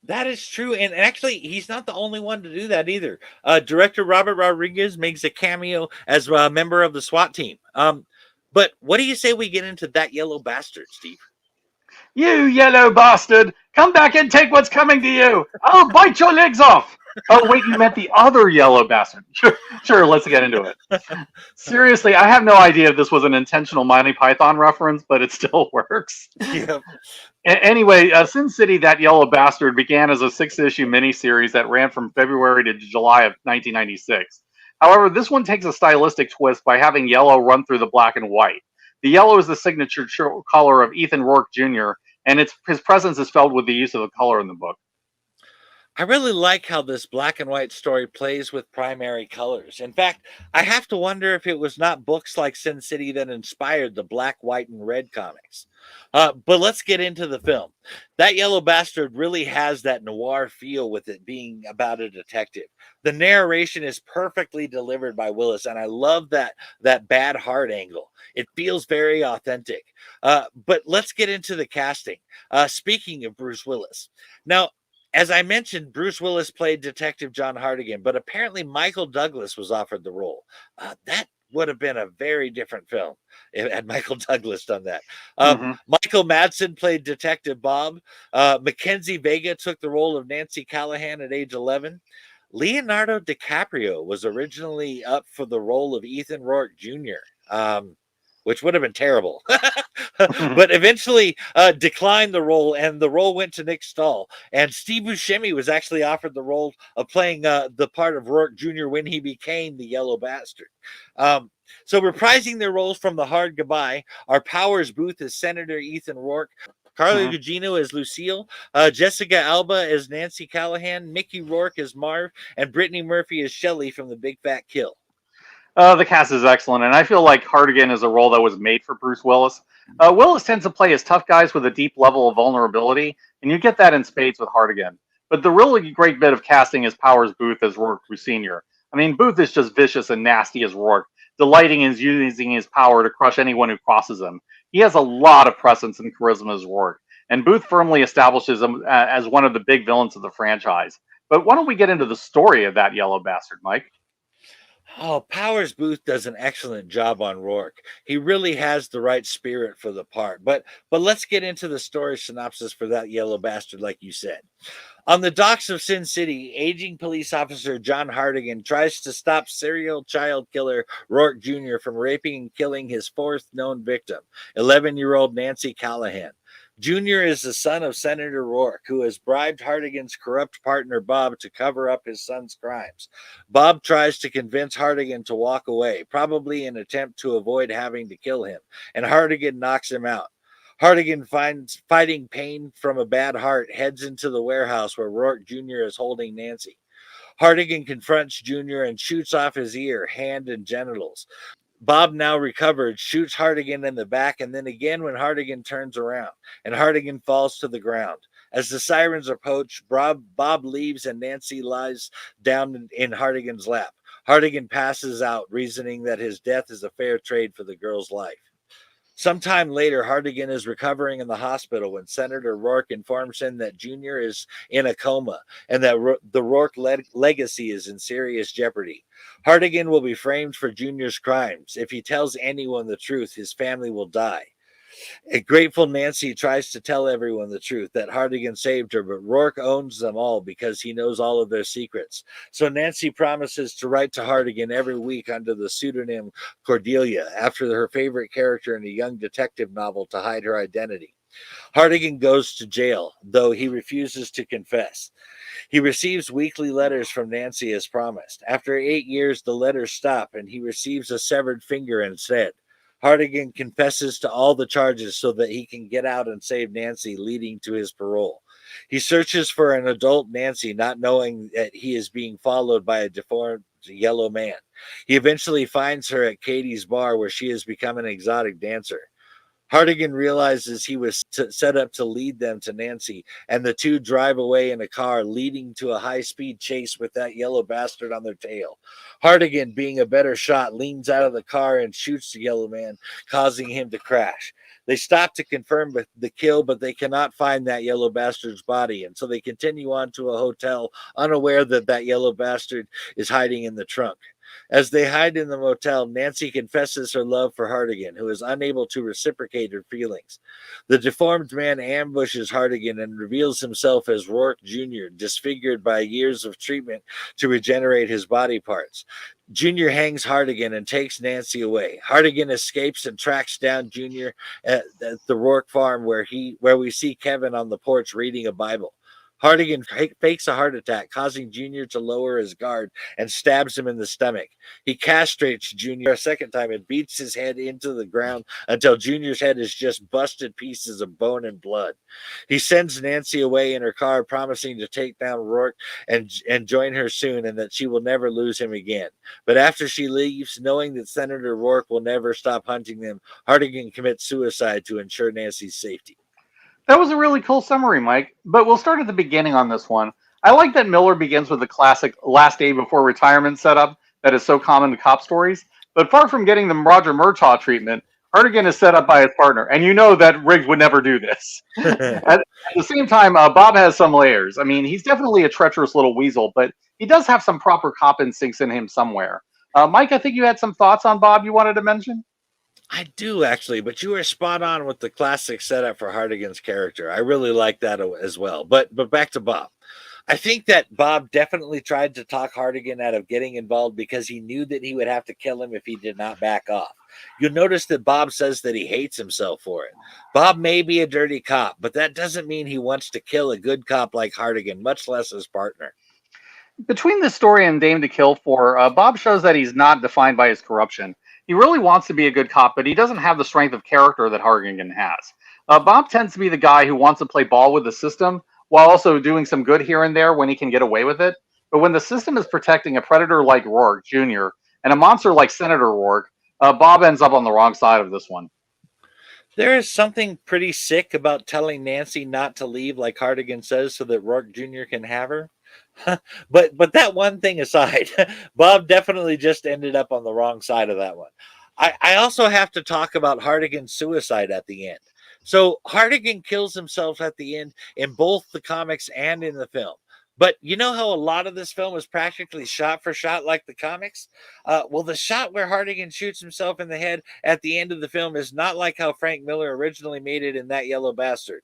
That is true. And actually, he's not the only one to do that either. Director Robert Rodriguez makes a cameo as a member of the SWAT team. But what do you say we get into That Yellow Bastard, Steve? You yellow bastard! Come back and take what's coming to you! I'll bite your legs off! Oh, wait, you meant the other yellow bastard. Sure, let's get into it. Seriously, I have no idea if this was an intentional Monty Python reference, but it still works. Yeah. Anyway, Sin City, That Yellow Bastard began as a 6-issue miniseries that ran from February to July of 1996. However, this one takes a stylistic twist by having yellow run through the black and white. The yellow is the signature color of Ethan Rourke Jr., and his presence is felt with the use of the color in the book. I really like how this black and white story plays with primary colors. In fact, I have to wonder if it was not books like Sin City that inspired the black, white, and red comics. But let's get into the film. That Yellow Bastard really has that noir feel with it being about a detective. The narration is perfectly delivered by Willis, and I love that bad heart angle. It feels very authentic. But let's get into the casting. Speaking of Bruce Willis. Now, as I mentioned, Bruce Willis played Detective John Hartigan, but apparently Michael Douglas was offered the role. That would have been a very different film if had Michael Douglas done that. Mm-hmm. Michael Madsen played Detective Bob. Mackenzie Vega took the role of Nancy Callahan at age 11. Leonardo DiCaprio was originally up for the role of Ethan Rourke Jr., which would have been terrible, but eventually declined the role, and the role went to Nick Stahl. And Steve Buscemi was actually offered the role of playing the part of Rourke Jr. when he became the Yellow Bastard. So reprising their roles from The Hard Goodbye are Powers Booth as Senator Ethan Rourke, Carla Gugino as Lucille, Jessica Alba as Nancy Callahan, Mickey Rourke as Marv, and Brittany Murphy as Shelley from The Big Fat Kill. The cast is excellent, and I feel like Hardigan is a role that was made for Bruce Willis. Willis tends to play as tough guys with a deep level of vulnerability, and you get that in spades with Hardigan. But the really great bit of casting is Powers Booth as Rourke Sr. I mean, Booth is just vicious and nasty as Rourke, delighting in using his power to crush anyone who crosses him. He has a lot of presence and charisma as Rourke, and Booth firmly establishes him as one of the big villains of the franchise. But why don't we get into the story of that yellow bastard, Mike? Oh, Powers Booth does an excellent job on Rourke. He really has the right spirit for the part. But let's get into the story synopsis for that yellow bastard, like you said. On the docks of Sin City, aging police officer John Hardigan tries to stop serial child killer Rourke Jr. from raping and killing his fourth known victim, 11-year-old Nancy Callahan. Jr. is the son of Senator Rourke, who has bribed Hardigan's corrupt partner Bob to cover up his son's crimes. Bob tries to convince Hardigan to walk away, probably in an attempt to avoid having to kill him, and Hardigan knocks him out. Hardigan finds fighting pain from a bad heart, heads into the warehouse where Rourke Jr. is holding Nancy. Hardigan confronts Jr. and shoots off his ear, hand, and genitals. Bob, now recovered, shoots Hardigan in the back, and then again when Hardigan turns around, and Hardigan falls to the ground. As the sirens approach, Bob leaves, and Nancy lies down in Hardigan's lap. Hardigan passes out, reasoning that his death is a fair trade for the girl's life. Sometime later, Hardigan is recovering in the hospital when Senator Rourke informs him that Jr. is in a coma and that the Rourke legacy is in serious jeopardy. Hardigan will be framed for Jr.'s crimes. If he tells anyone the truth, his family will die. A grateful Nancy tries to tell everyone the truth, that Hardigan saved her, but Rourke owns them all because he knows all of their secrets. So Nancy promises to write to Hardigan every week under the pseudonym Cordelia, after her favorite character in a young detective novel, to hide her identity. Hardigan goes to jail, though he refuses to confess. He receives weekly letters from Nancy as promised. After 8 years, the letters stop, and he receives a severed finger instead. Hardigan confesses to all the charges so that he can get out and save Nancy, leading to his parole. He searches for an adult Nancy, not knowing that he is being followed by a deformed yellow man. He eventually finds her at Katie's bar, where she has become an exotic dancer. Hardigan realizes he was set up to lead them to Nancy, and the two drive away in a car, leading to a high-speed chase with that yellow bastard on their tail. Hardigan, being a better shot, leans out of the car and shoots the yellow man, causing him to crash. They stop to confirm the kill, but they cannot find that yellow bastard's body, and so they continue on to a hotel, unaware that that yellow bastard is hiding in the trunk. As they hide in the motel, Nancy confesses her love for Hardigan, who is unable to reciprocate her feelings. The deformed man ambushes Hardigan and reveals himself as Rourke Jr., disfigured by years of treatment to regenerate his body parts. Jr. hangs Hardigan and takes Nancy away. Hardigan escapes and tracks down Jr. at the Rourke farm, where we see Kevin on the porch reading a Bible. Hardigan fakes a heart attack, causing Jr. to lower his guard and stabs him in the stomach. He castrates Jr. a second time and beats his head into the ground until Jr.'s head is just busted pieces of bone and blood. He sends Nancy away in her car, promising to take down Rourke and join her soon, and that she will never lose him again. But after she leaves, knowing that Senator Rourke will never stop hunting them, Hardigan commits suicide to ensure Nancy's safety. That was a really cool summary, Mike. But we'll start at the beginning on this one. I like that Miller begins with the classic last day before retirement setup that is so common to cop stories. But far from getting the Roger Murtaugh treatment, Hardigan is set up by his partner. And you know that Riggs would never do this. At the same time, Bob has some layers. I mean, he's definitely a treacherous little weasel, but he does have some proper cop instincts in him somewhere. Mike, I think you had some thoughts on Bob you wanted to mention? I do actually, but you were spot on with the classic setup for Hardigan's character. I really like that as well. But back to Bob. I think that Bob definitely tried to talk Hardigan out of getting involved because he knew that he would have to kill him if he did not back off. You'll notice that Bob says that he hates himself for it. Bob may be a dirty cop, but that doesn't mean he wants to kill a good cop like Hardigan, much less his partner. Between this story and Dame to Kill For, Bob shows that he's not defined by his corruption. He really wants to be a good cop, but he doesn't have the strength of character that Hardigan has. Bob tends to be the guy who wants to play ball with the system while also doing some good here and there when he can get away with it. But when the system is protecting a predator like Rourke Jr. and a monster like Senator Rourke, Bob ends up on the wrong side of this one. There is something pretty sick about telling Nancy not to leave, like Hardigan says, so that Rourke Jr. can have her. But that one thing aside, Bob definitely just ended up on the wrong side of that one. I also have to talk about Hardigan's suicide at the end. So Hardigan kills himself at the end in both the comics and in the film. But you know how a lot of this film is practically shot for shot like the comics? Well, the shot where Hardigan shoots himself in the head at the end of the film is not like how Frank Miller originally made it in That Yellow Bastard.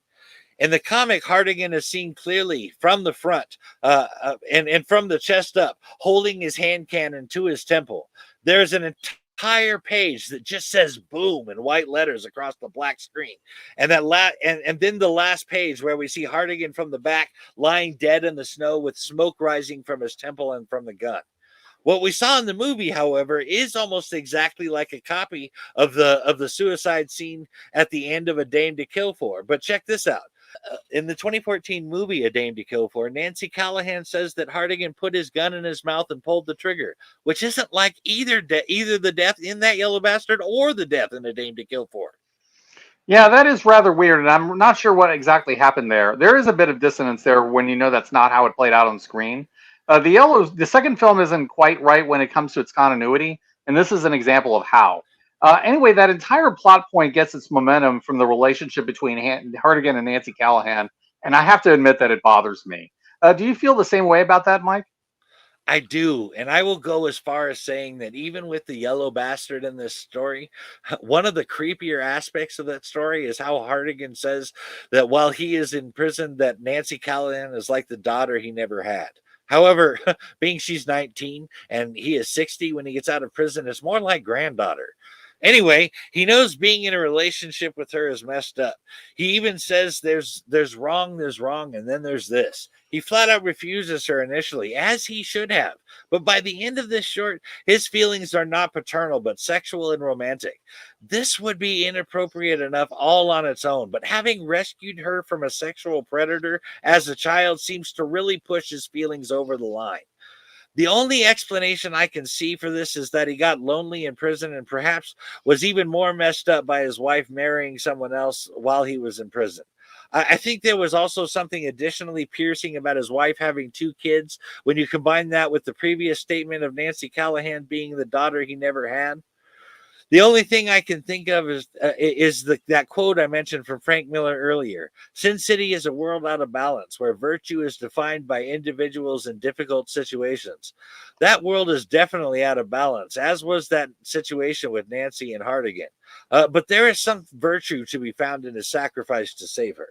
In the comic, Hardigan is seen clearly from the front and from the chest up, holding his hand cannon to his temple. There's an entire page that just says "boom" in white letters across the black screen, and and then the last page where we see Hardigan from the back lying dead in the snow with smoke rising from his temple and from the gun. What we saw in the movie, however, is almost exactly like a copy of the suicide scene at the end of A Dame to Kill For. But check this out. In the 2014 movie A Dame to Kill For, Nancy Callahan says that Hardigan put his gun in his mouth and pulled the trigger, which isn't like either the death in That Yellow Bastard or the death in A Dame to Kill For. Yeah, that is rather weird, and I'm not sure what exactly happened there. There is a bit of dissonance there when you know that's not how it played out on screen. The second film isn't quite right when it comes to its continuity, and this is an example of how. Anyway, that entire plot point gets its momentum from the relationship between Hardigan and Nancy Callahan, and I have to admit that it bothers me. Do you feel the same way about that, Mike? I do, and I will go as far as saying that even with the yellow bastard in this story, one of the creepier aspects of that story is how Hardigan says that while he is in prison, that Nancy Callahan is like the daughter he never had. However, being she's 19 and he is 60 when he gets out of prison, it's more like granddaughter. Anyway, he knows being in a relationship with her is messed up. He even says there's wrong, and then there's this. He flat out refuses her initially, as he should have. But by the end of this short, his feelings are not paternal, but sexual and romantic. This would be inappropriate enough all on its own, but having rescued her from a sexual predator as a child seems to really push his feelings over the line. The only explanation I can see for this is that he got lonely in prison and perhaps was even more messed up by his wife marrying someone else while he was in prison. I think there was also something additionally piercing about his wife having two kids when you combine that with the previous statement of Nancy Callahan being the daughter he never had. The only thing I can think of is that quote I mentioned from Frank Miller earlier. Sin City is a world out of balance where virtue is defined by individuals in difficult situations. That world is definitely out of balance, as was that situation with Nancy and Hardigan. But there is some virtue to be found in his sacrifice to save her.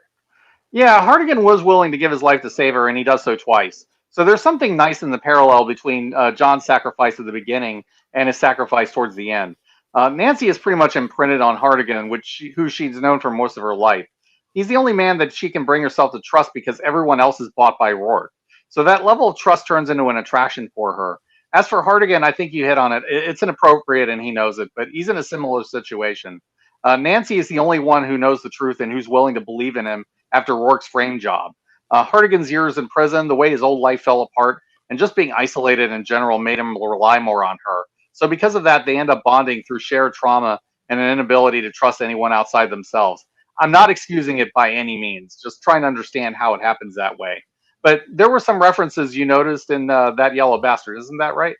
Yeah, Hardigan was willing to give his life to save her, and he does so twice. So there's something nice in the parallel between John's sacrifice at the beginning and his sacrifice towards the end. Nancy is pretty much imprinted on Hardigan, who she's known for most of her life. He's the only man that she can bring herself to trust because everyone else is bought by Rourke. So that level of trust turns into an attraction for her. As for Hardigan, I think you hit on it. It's inappropriate, and he knows it, but he's in a similar situation. Nancy is the only one who knows the truth and who's willing to believe in him after Rourke's frame job. Hardigan's years in prison, the way his old life fell apart, and just being isolated in general made him rely more on her. So because of that, they end up bonding through shared trauma and an inability to trust anyone outside themselves. I'm not excusing it by any means, just trying to understand how it happens that way. But there were some references you noticed in That Yellow Bastard, isn't that right?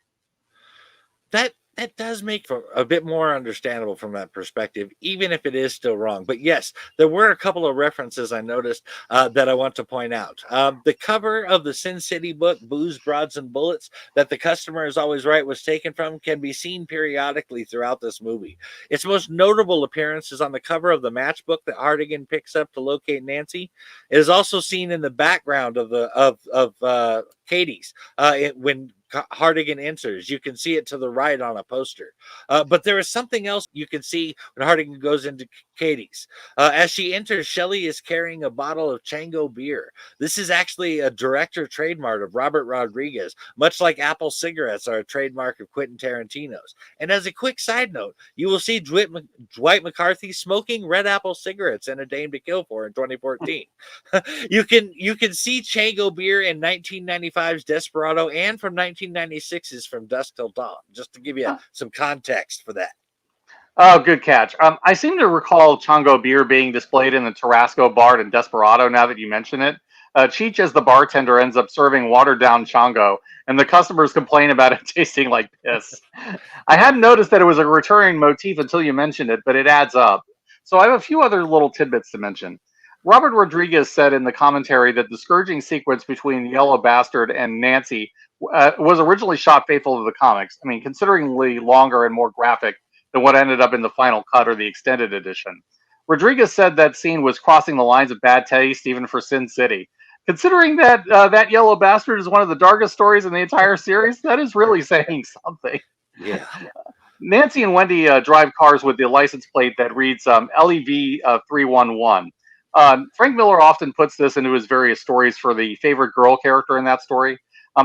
That does make for a bit more understandable from that perspective, even if it is still wrong. But yes, there were a couple of references I noticed that I want to point out. The cover of the Sin City book, Booze, Broads, and Bullets, that the customer is always right was taken from, can be seen periodically throughout this movie. Its most notable appearance is on the cover of the matchbook that Hardigan picks up to locate Nancy. It is also seen in the background of the of Katie's when Hardigan enters. You can see it to the right on a poster. But there is something else you can see when Hardigan goes into Katie's. As she enters, Shelley is carrying a bottle of Chango beer. This is actually a director trademark of Robert Rodriguez, much like Apple cigarettes are a trademark of Quentin Tarantino's. And as a quick side note, you will see Dwight McCarthy smoking red apple cigarettes in A Dame to Kill For in 2014. You can see Chango beer in 1995's Desperado and from 1996's From Dusk Till Dawn, just to give you some context for that. Oh, good catch. I seem to recall Chongo beer being displayed in the Tarasco bar in Desperado. Now that you mention it, Cheech, as the bartender, ends up serving watered down Chongo, and the customers complain about it tasting like piss. I hadn't noticed that it was a recurring motif until you mentioned it, but it adds up. So I have a few other little tidbits to mention. Robert Rodriguez said in the commentary that the scourging sequence between Yellow Bastard and Nancy was originally shot faithful to the comics. I mean, considerably longer and more graphic than what ended up in the final cut or the extended edition. Rodriguez said that scene was crossing the lines of bad taste even for Sin City. Considering that that Yellow Bastard is one of the darkest stories in the entire series, that is really saying something. Yeah. Nancy and Wendy drive cars with the license plate that reads LEV 311. Frank Miller often puts this into his various stories for the favorite girl character in that story.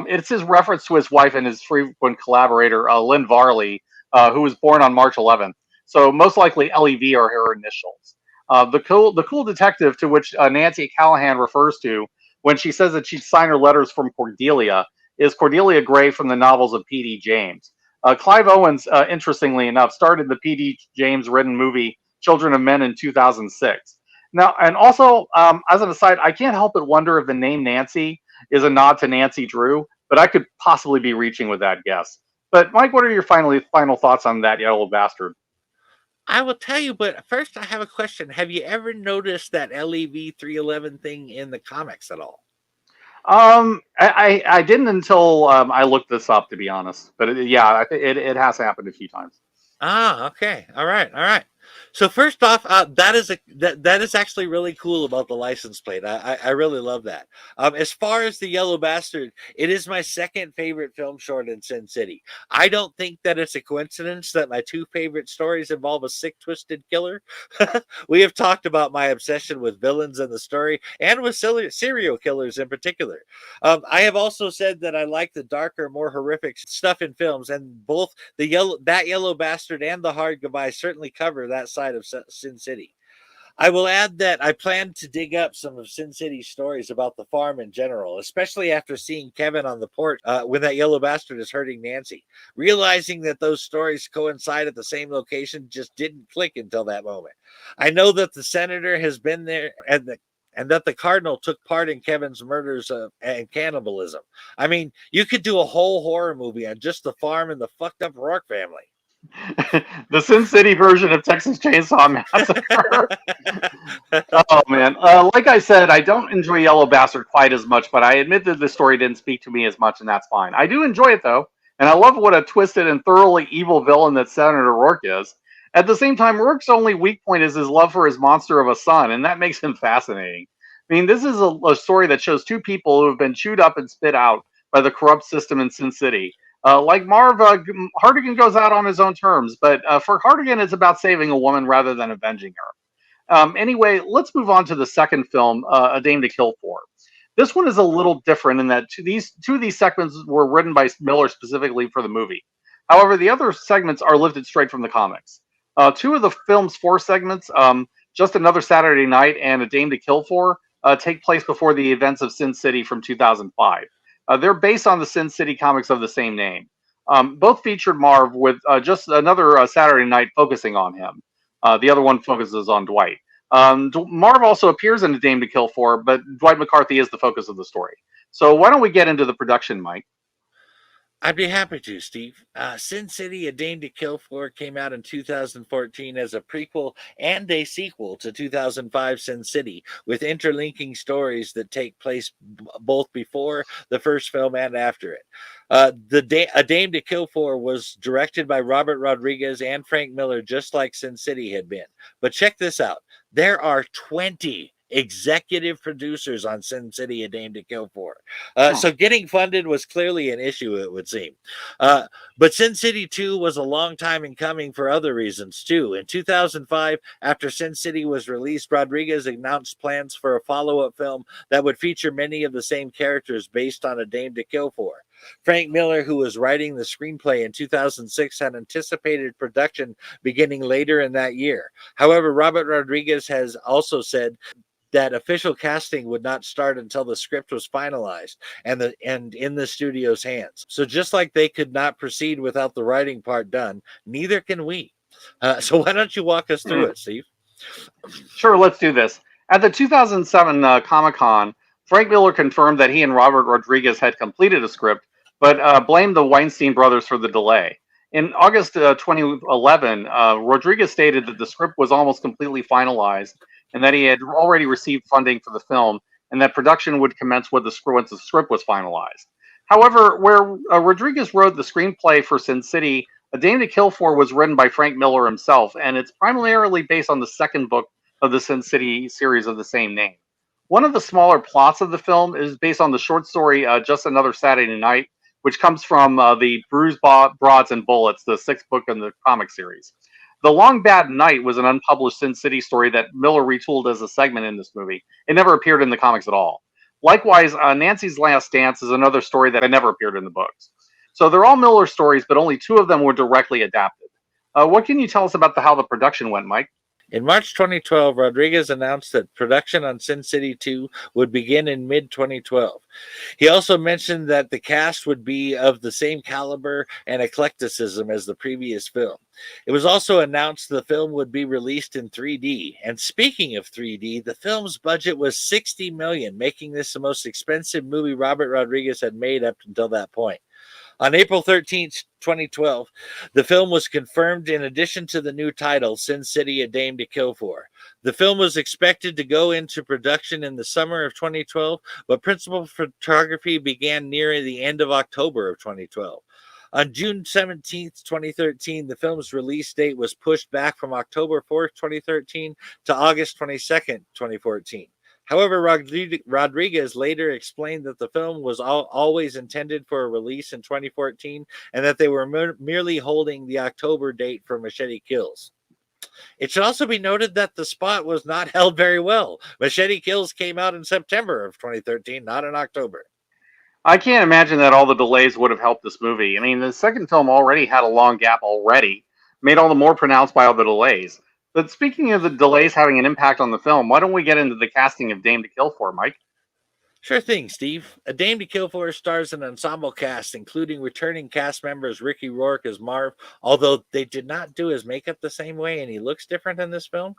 It's his reference to his wife and his frequent collaborator, Lynn Varley, who was born on March 11th. So most likely LEV are her initials. The cool detective to which Nancy Callahan refers to when she says that she'd sign her letters from Cordelia is Cordelia Gray from the novels of P.D. James. Clive Owens, interestingly enough, starred in the P.D. James written movie Children of Men in 2006. Now, and also, as an aside, I can't help but wonder if the name Nancy is a nod to Nancy Drew, but I could possibly be reaching with that guess. But Mike, what are your final thoughts on that Yellow Bastard? I will tell you, but first I have a question. Have you ever noticed that LEV 311 thing in the comics at all? I didn't until I looked this up, to be honest. But yeah, it has happened a few times. Ah, okay. All right. All right. So first off, that is actually really cool about the license plate. I really love that. As far as the Yellow Bastard, it is my second favorite film short in Sin City. I don't think that it's a coincidence that my two favorite stories involve a sick, twisted killer. We have talked about my obsession with villains in the story and with serial killers in particular. I have also said that I like the darker, more horrific stuff in films, and both that Yellow Bastard and the Hard Goodbye certainly cover that side of Sin City. I will add that I plan to dig up some of Sin City's stories about the farm in general, especially after seeing Kevin on the porch when that Yellow Bastard is hurting Nancy. Realizing that those stories coincide at the same location just didn't click until that moment. I know that the senator has been there and that the cardinal took part in Kevin's murders and cannibalism. I mean, you could do a whole horror movie on just the farm and the fucked up Rourke family. The Sin City version of Texas Chainsaw Massacre. Oh man, like I said, I don't enjoy Yellow Bastard quite as much, but I admit that the story didn't speak to me as much, and that's fine. I do enjoy it though, and I love what a twisted and thoroughly evil villain that Senator Rourke is. At the same time, Rourke's only weak point is his love for his monster of a son, and that makes him fascinating. I mean, this is a story that shows two people who have been chewed up and spit out by the corrupt system in Sin City. Like Marv, Hardigan goes out on his own terms, but for Hardigan, it's about saving a woman rather than avenging her. Anyway, let's move on to the second film, A Dame to Kill For. This one is a little different in that two of these segments were written by Miller specifically for the movie. However, the other segments are lifted straight from the comics. Two of the film's four segments, Just Another Saturday Night and A Dame to Kill For, take place before the events of Sin City from 2005. They're based on the Sin City comics of the same name. Both featured Marv with Just Another Saturday Night focusing on him. The other one focuses on Dwight. Marv also appears in A Dame to Kill For, but Dwight McCarthy is the focus of the story. So why don't we get into the production, Mike? I'd be happy to, Steve. Sin City: A Dame to Kill For came out in 2014 as a prequel and a sequel to 2005 Sin City, with interlinking stories that take place both before the first film and after it. A Dame to Kill For was directed by Robert Rodriguez and Frank Miller, just like Sin City had been. But check this out: there are 20 executive producers on Sin City: A Dame to Kill For. Huh. So getting funded was clearly an issue, it would seem. Uh, but Sin City 2 was a long time in coming for other reasons, too. In 2005, after Sin City was released, Rodriguez announced plans for a follow up film that would feature many of the same characters based on A Dame to Kill For. Frank Miller, who was writing the screenplay in 2006, had anticipated production beginning later in that year. However, Robert Rodriguez has also said that official casting would not start until the script was finalized and in the studio's hands. So just like they could not proceed without the writing part done, neither can we. So why don't you walk us through Hmm. it, Steve? Sure, let's do this. At the 2007 Comic Con, Frank Miller confirmed that he and Robert Rodriguez had completed a script, but blamed the Weinstein brothers for the delay. In August 2011, Rodriguez stated that the script was almost completely finalized and that he had already received funding for the film and that production would commence with once the script was finalized. However, where Rodriguez wrote the screenplay for Sin City, A Dame to Kill For was written by Frank Miller himself, and it's primarily based on the second book of the Sin City series of the same name. One of the smaller plots of the film is based on the short story Just Another Saturday Night, which comes from the Bruised Broads and Bullets, the sixth book in the comic series. The Long Bad Night was an unpublished Sin City story that Miller retooled as a segment in this movie. It never appeared in the comics at all. Likewise, Nancy's Last Dance is another story that never appeared in the books. So they're all Miller stories, but only two of them were directly adapted. What can you tell us about how the production went, Mike? In March 2012, Rodriguez announced that production on Sin City 2 would begin in mid 2012. He also mentioned that the cast would be of the same caliber and eclecticism as the previous film. It was also announced the film would be released in 3D. And speaking of 3D, the film's budget was $60 million, making this the most expensive movie Robert Rodriguez had made up until that point. On April 13th, 2012, the film was confirmed in addition to the new title, Sin City: A Dame to Kill For. The film was expected to go into production in the summer of 2012, but principal photography began near the end of October of 2012. On June 17th, 2013, the film's release date was pushed back from October 4th, 2013 to August 22nd, 2014. However, Rodriguez later explained that the film was always intended for a release in 2014 and that they were merely holding the October date for Machete Kills. It should also be noted that the spot was not held very well. Machete Kills came out in September of 2013, not in October. I can't imagine that all the delays would have helped this movie. I mean, the second film already had a long gap already, made all the more pronounced by all the delays. But speaking of the delays having an impact on the film, why don't we get into the casting of Dame to Kill For, Mike? Sure thing, Steve. A Dame to Kill For stars an ensemble cast, including returning cast members Ricky Rourke as Marv, although they did not do his makeup the same way and he looks different in this film.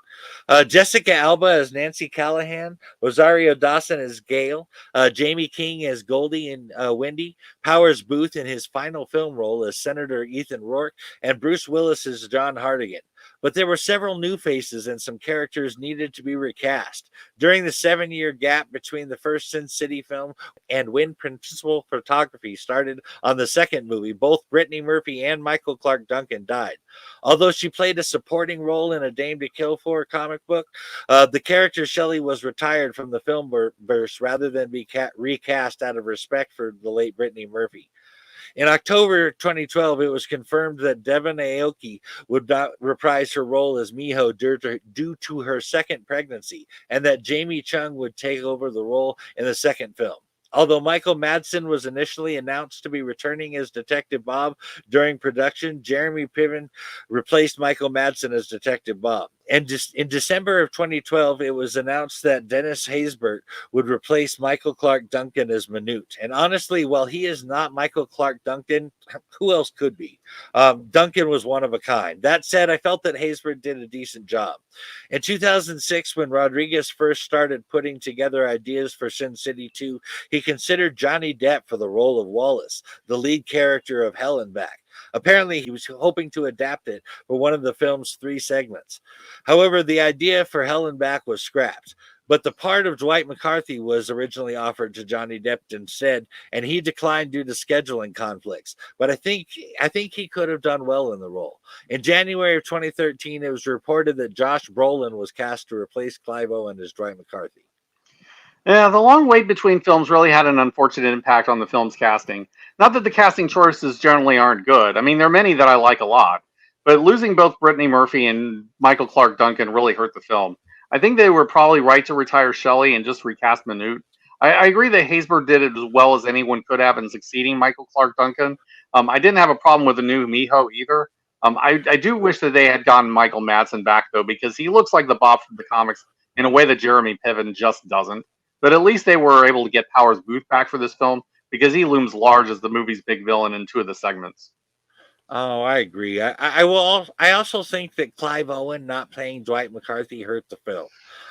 Jessica Alba as Nancy Callahan, Rosario Dawson as Gail, Jamie King as Goldie and Wendy, Powers Booth in his final film role as Senator Ethan Rourke, and Bruce Willis as John Hardigan. But there were several new faces and some characters needed to be recast. During the 7-year gap between the first Sin City film and when principal photography started on the second movie, both Brittany Murphy and Michael Clark Duncan died. Although she played a supporting role in A Dame to Kill For comic book, the character Shelley was retired from the film verse rather than be recast out of respect for the late Brittany Murphy. In October 2012, it was confirmed that Devon Aoki would not reprise her role as Miho due to her second pregnancy, and that Jamie Chung would take over the role in the second film. Although Michael Madsen was initially announced to be returning as Detective Bob during production, Jeremy Piven replaced Michael Madsen as Detective Bob. And just in December of 2012, it was announced that Dennis Haysbert would replace Michael Clark Duncan as Manute. And honestly, while he is not Michael Clark Duncan, who else could be? Duncan was one of a kind. That said, I felt that Haysbert did a decent job. In 2006, when Rodriguez first started putting together ideas for Sin City 2, he considered Johnny Depp for the role of Wallace, the lead character of Hell and Back. Apparently, he was hoping to adapt it for one of the film's 3 segments. However, the idea for Hell and Back was scrapped. But the part of Dwight McCarthy was originally offered to Johnny Depp instead, and he declined due to scheduling conflicts. But I think he could have done well in the role. In January of 2013, it was reported that Josh Brolin was cast to replace Clive Owen as Dwight McCarthy. Yeah, the long wait between films really had an unfortunate impact on the film's casting. Not that the casting choices generally aren't good. I mean, there are many that I like a lot. But losing both Brittany Murphy and Michael Clark Duncan really hurt the film. I think they were probably right to retire Shelley and just recast Manute. I agree that Haysbert did it as well as anyone could have in succeeding Michael Clark Duncan. I didn't have a problem with the new Miho either. I do wish that they had gotten Michael Madsen back, though, because he looks like the Bob from the comics in a way that Jeremy Piven just doesn't. But at least they were able to get Powers Booth back for this film because he looms large as the movie's big villain in 2 of the segments. Oh, I agree. I will. I also think that Clive Owen not playing Dwight McCarthy hurt the film.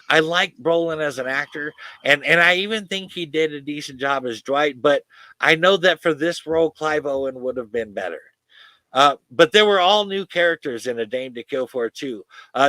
I like Brolin as an actor, and I even think he did a decent job as Dwight. But I know that for this role, Clive Owen would have been better. But there were all new characters in A Dame to Kill For too.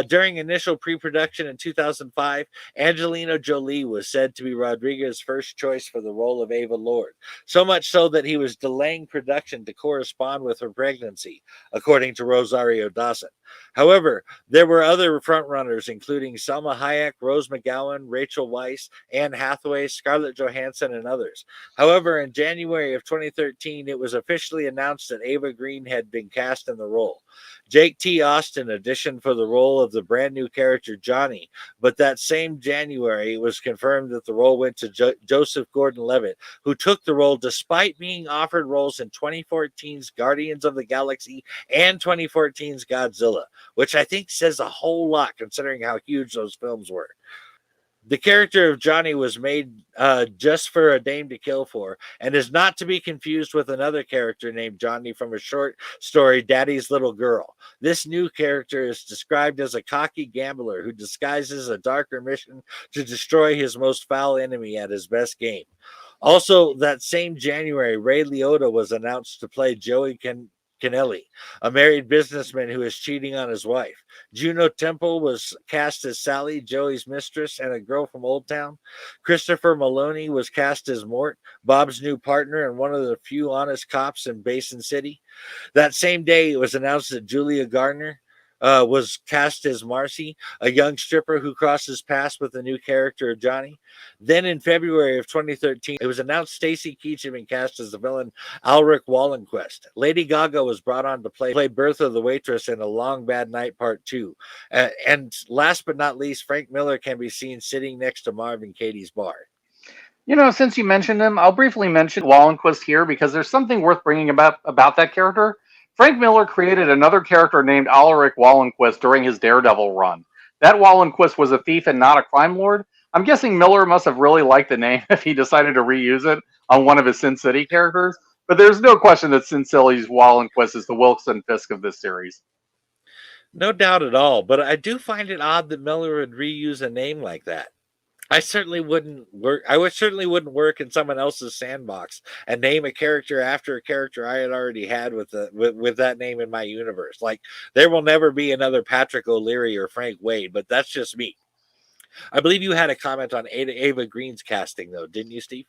During initial pre-production in 2005, Angelina Jolie was said to be Rodriguez's first choice for the role of Ava Lord, so much so that he was delaying production to correspond with her pregnancy, according to Rosario Dawson. However, there were other frontrunners, including Selma Hayek, Rose McGowan, Rachel Weisz, Anne Hathaway, Scarlett Johansson, and others. However, in January of 2013, it was officially announced that Ava Green had been cast in the role. Jake T. Austin auditioned for the role of the brand new character Johnny, but that same January it was confirmed that the role went to Joseph Gordon-Levitt, who took the role despite being offered roles in 2014's Guardians of the Galaxy and 2014's Godzilla, which I think says a whole lot considering how huge those films were. The character of Johnny was made just for A Dame to Kill For and is not to be confused with another character named Johnny from a short story, Daddy's Little Girl. This new character is described as a cocky gambler who disguises a darker mission to destroy his most foul enemy at his best game. Also, that same January, Ray Liotta was announced to play Joey Kennelly, a married businessman who is cheating on his wife. Juno Temple was cast as Sally, Joey's mistress, and a girl from Old Town. Christopher Maloney was cast as Mort, Bob's new partner and one of the few honest cops in Basin City. That same day, it was announced that Julia Garner was cast as Marcy, a young stripper who crosses paths with the new character of Johnny. Then in February of 2013, it was announced Stacy Keach had been cast as the villain Alric Wallenquist. Lady Gaga was brought on to play Bertha the waitress in A Long Bad Night Part 2. And last but not least, Frank Miller can be seen sitting next to Marv in Katie's bar. You know, since you mentioned him, I'll briefly mention Wallenquist here because there's something worth bringing about that character. Frank Miller created another character named Alaric Wallenquist during his Daredevil run. That Wallenquist was a thief and not a crime lord. I'm guessing Miller must have really liked the name if he decided to reuse it on one of his Sin City characters. But there's no question that Sin City's Wallenquist is the Wilson Fisk of this series. No doubt at all, but I do find it odd that Miller would reuse a name like that. I would certainly wouldn't work in someone else's sandbox and name a character after a character I had already had with that name in my universe. Like there will never be another Patrick O'Leary or Frank Wade, but that's just me. I believe you had a comment on Ava Green's casting, though, didn't you, Steve?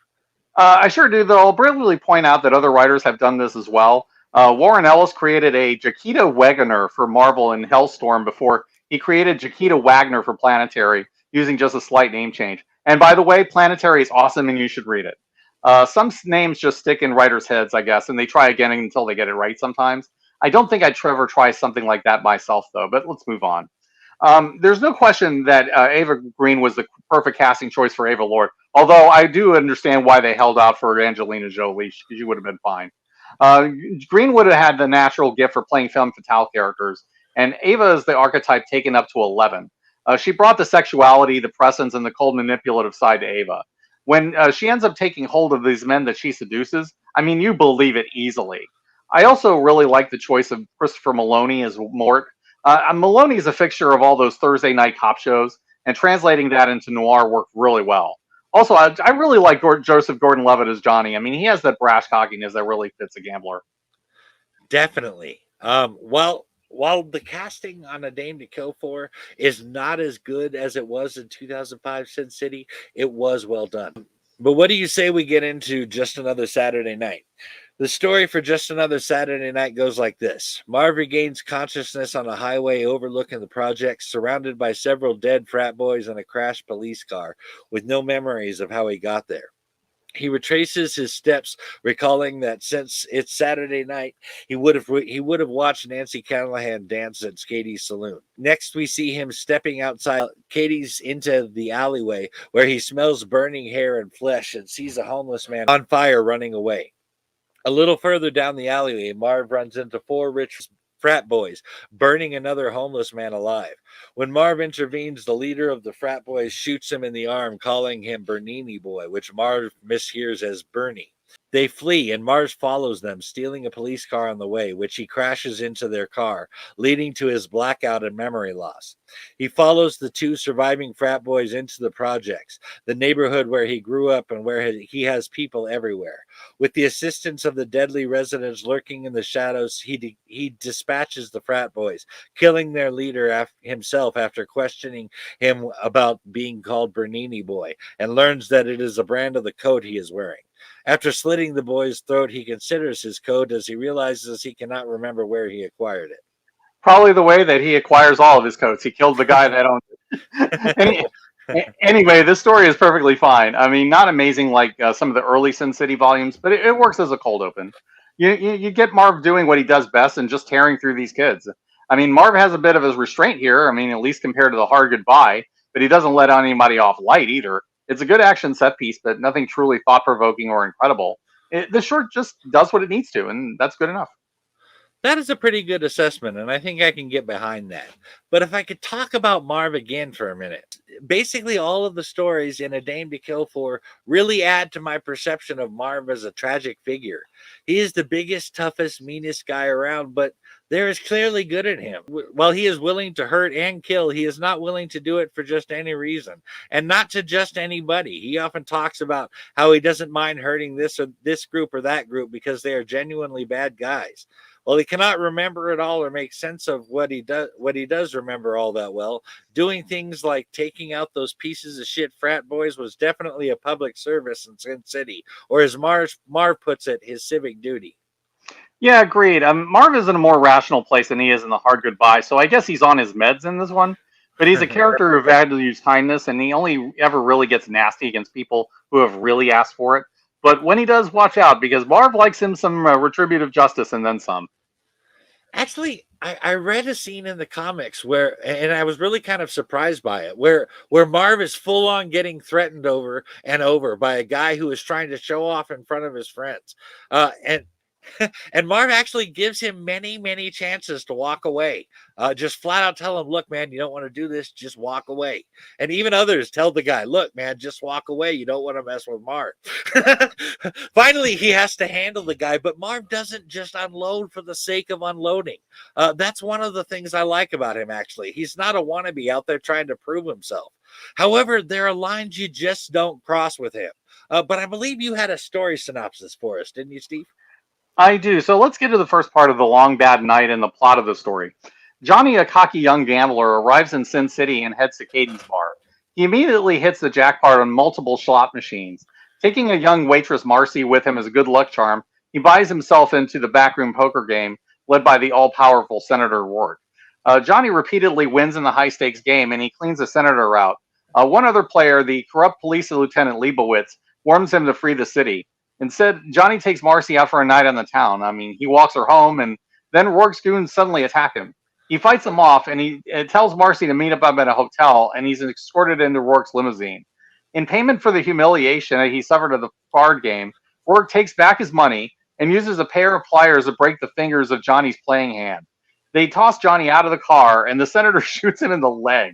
I sure do, though. I'll briefly point out that other writers have done this as well. Warren Ellis created a Jaquita Wegener for Marvel in Hellstorm before he created Jaquita Wagner for Planetary, using just a slight name change. And by the way, Planetary is awesome and you should read it. Some names just stick in writers' heads, I guess, and they try again until they get it right sometimes. I don't think I'd ever try something like that myself, though, but let's move on. There's no question that Ava Green was the perfect casting choice for Ava Lord, although I do understand why they held out for Angelina Jolie, because she would have been fine. Green would have had the natural gift for playing femme fatale characters, and Ava is the archetype taken up to 11. She brought the sexuality, the presence, and the cold manipulative side to Ava. When she ends up taking hold of these men that she seduces, I mean, you believe it easily. I also really like the choice of Christopher Maloney as Mort. Maloney is a fixture of all those Thursday night cop shows, and translating that into noir worked really well. Also, I really like Joseph Gordon-Levitt as Johnny. I mean, he has that brash cockiness that really fits a gambler. Definitely. While the casting on A Dame to Kill For is not as good as it was in 2005 Sin City, it was well done. But what do you say we get into Just Another Saturday Night? The story for Just Another Saturday Night goes like this. Marv regains consciousness on a highway overlooking the project, surrounded by several dead frat boys and a crashed police car, with no memories of how he got there. He retraces his steps, recalling that since it's Saturday night, he would have watched Nancy Callahan dance at Katie's saloon. Next, we see him stepping outside Katie's into the alleyway, where he smells burning hair and flesh and sees a homeless man on fire running away. A little further down the alleyway, Marv runs into four rich frat boys burning another homeless man alive. When Marv intervenes, the leader of the frat boys shoots him in the arm, calling him Bernini Boy, which Marv mishears as Bernie. They flee, and Marv follows them, stealing a police car on the way, which he crashes into their car, leading to his blackout and memory loss. He follows the two surviving frat boys into the projects, the neighborhood where he grew up and where he has people everywhere. With the assistance of the deadly residents lurking in the shadows, he dispatches the frat boys, killing their leader himself after questioning him about being called Bernini Boy, and learns that it is a brand of the coat he is wearing. After slitting the boy's throat, he considers his coat as he realizes he cannot remember where he acquired it. Probably the way that he acquires all of his coats. He killed the guy that owned it. Anyway, this story is perfectly fine. I mean, not amazing like some of the early Sin City volumes, but it works as a cold open. You get Marv doing what he does best and just tearing through these kids. I mean, Marv has a bit of his restraint here. I mean, at least compared to the Hard Goodbye, but he doesn't let anybody off light either. It's a good action set piece, but nothing truly thought provoking or incredible. The short just does what it needs to, and that's good enough. That is a pretty good assessment, and I think I can get behind that. But if I could talk about Marv again for a minute, basically all of the stories in A Dame to Kill For really add to my perception of Marv as a tragic figure. He is the biggest, toughest, meanest guy around, but there is clearly good in him. While he is willing to hurt and kill, he is not willing to do it for just any reason, and not to just anybody. He often talks about how he doesn't mind hurting this or this group or that group because they are genuinely bad guys. While he cannot remember it all or make sense of what he does remember all that well, doing things like taking out those pieces of shit frat boys was definitely a public service in Sin City, or as Marv puts it, his civic duty. Yeah, agreed. Marv is in a more rational place than he is in the Hard Goodbye, so I guess he's on his meds in this one. But he's a character who values kindness, and he only ever really gets nasty against people who have really asked for it. But when he does, watch out, because Marv likes him some retributive justice and then some. Actually, I read a scene in the comics where, and I was really kind of surprised by it, where Marv is full on getting threatened over and over by a guy who is trying to show off in front of his friends, and and Marv actually gives him many, many chances to walk away. Just flat out tell him, look, man, you don't want to do this. Just walk away. And even others tell the guy, look, man, just walk away. You don't want to mess with Marv. Finally, he has to handle the guy, but Marv doesn't just unload for the sake of unloading. That's one of the things I like about him, actually. He's not a wannabe out there trying to prove himself. However, there are lines you just don't cross with him. But I believe you had a story synopsis for us, didn't you, Steve? I do. So let's get to the first part of the long bad night and the plot of the story. Johnny, a cocky young gambler, arrives in Sin City and heads to Katie's bar. He immediately hits the jackpot on multiple slot machines. Taking a young waitress Marcy with him as a good luck charm, he buys himself into the backroom poker game led by the all-powerful Senator Ward. Johnny repeatedly wins in the high-stakes game, and he cleans the senator out. One other player, the corrupt police lieutenant Leibowitz, warns him to free the city. Instead, Johnny takes Marcy out for a night on the town. I mean, he walks her home, and then Rourke's goons suddenly attack him. He fights them off, and he tells Marcy to meet up at a hotel, and he's escorted into Rourke's limousine. In payment for the humiliation that he suffered at the card game, Rourke takes back his money and uses a pair of pliers to break the fingers of Johnny's playing hand. They toss Johnny out of the car, and the senator shoots him in the leg.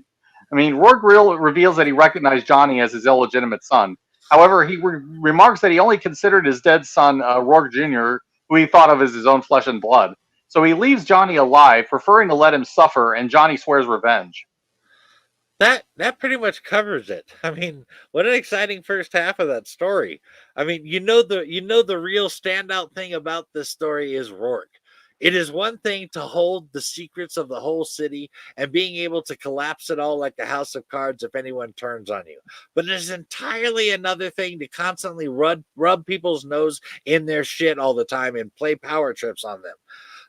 I mean, Rourke reveals that he recognized Johnny as his illegitimate son. However, he remarks that he only considered his dead son Rourke Jr., who he thought of as his own flesh and blood. So he leaves Johnny alive, preferring to let him suffer, and Johnny swears revenge. That pretty much covers it. I mean, what an exciting first half of that story. I mean, the real standout thing about this story is Rourke. It is one thing to hold the secrets of the whole city and being able to collapse it all like a house of cards if anyone turns on you. But it is entirely another thing to constantly rub people's nose in their shit all the time and play power trips on them.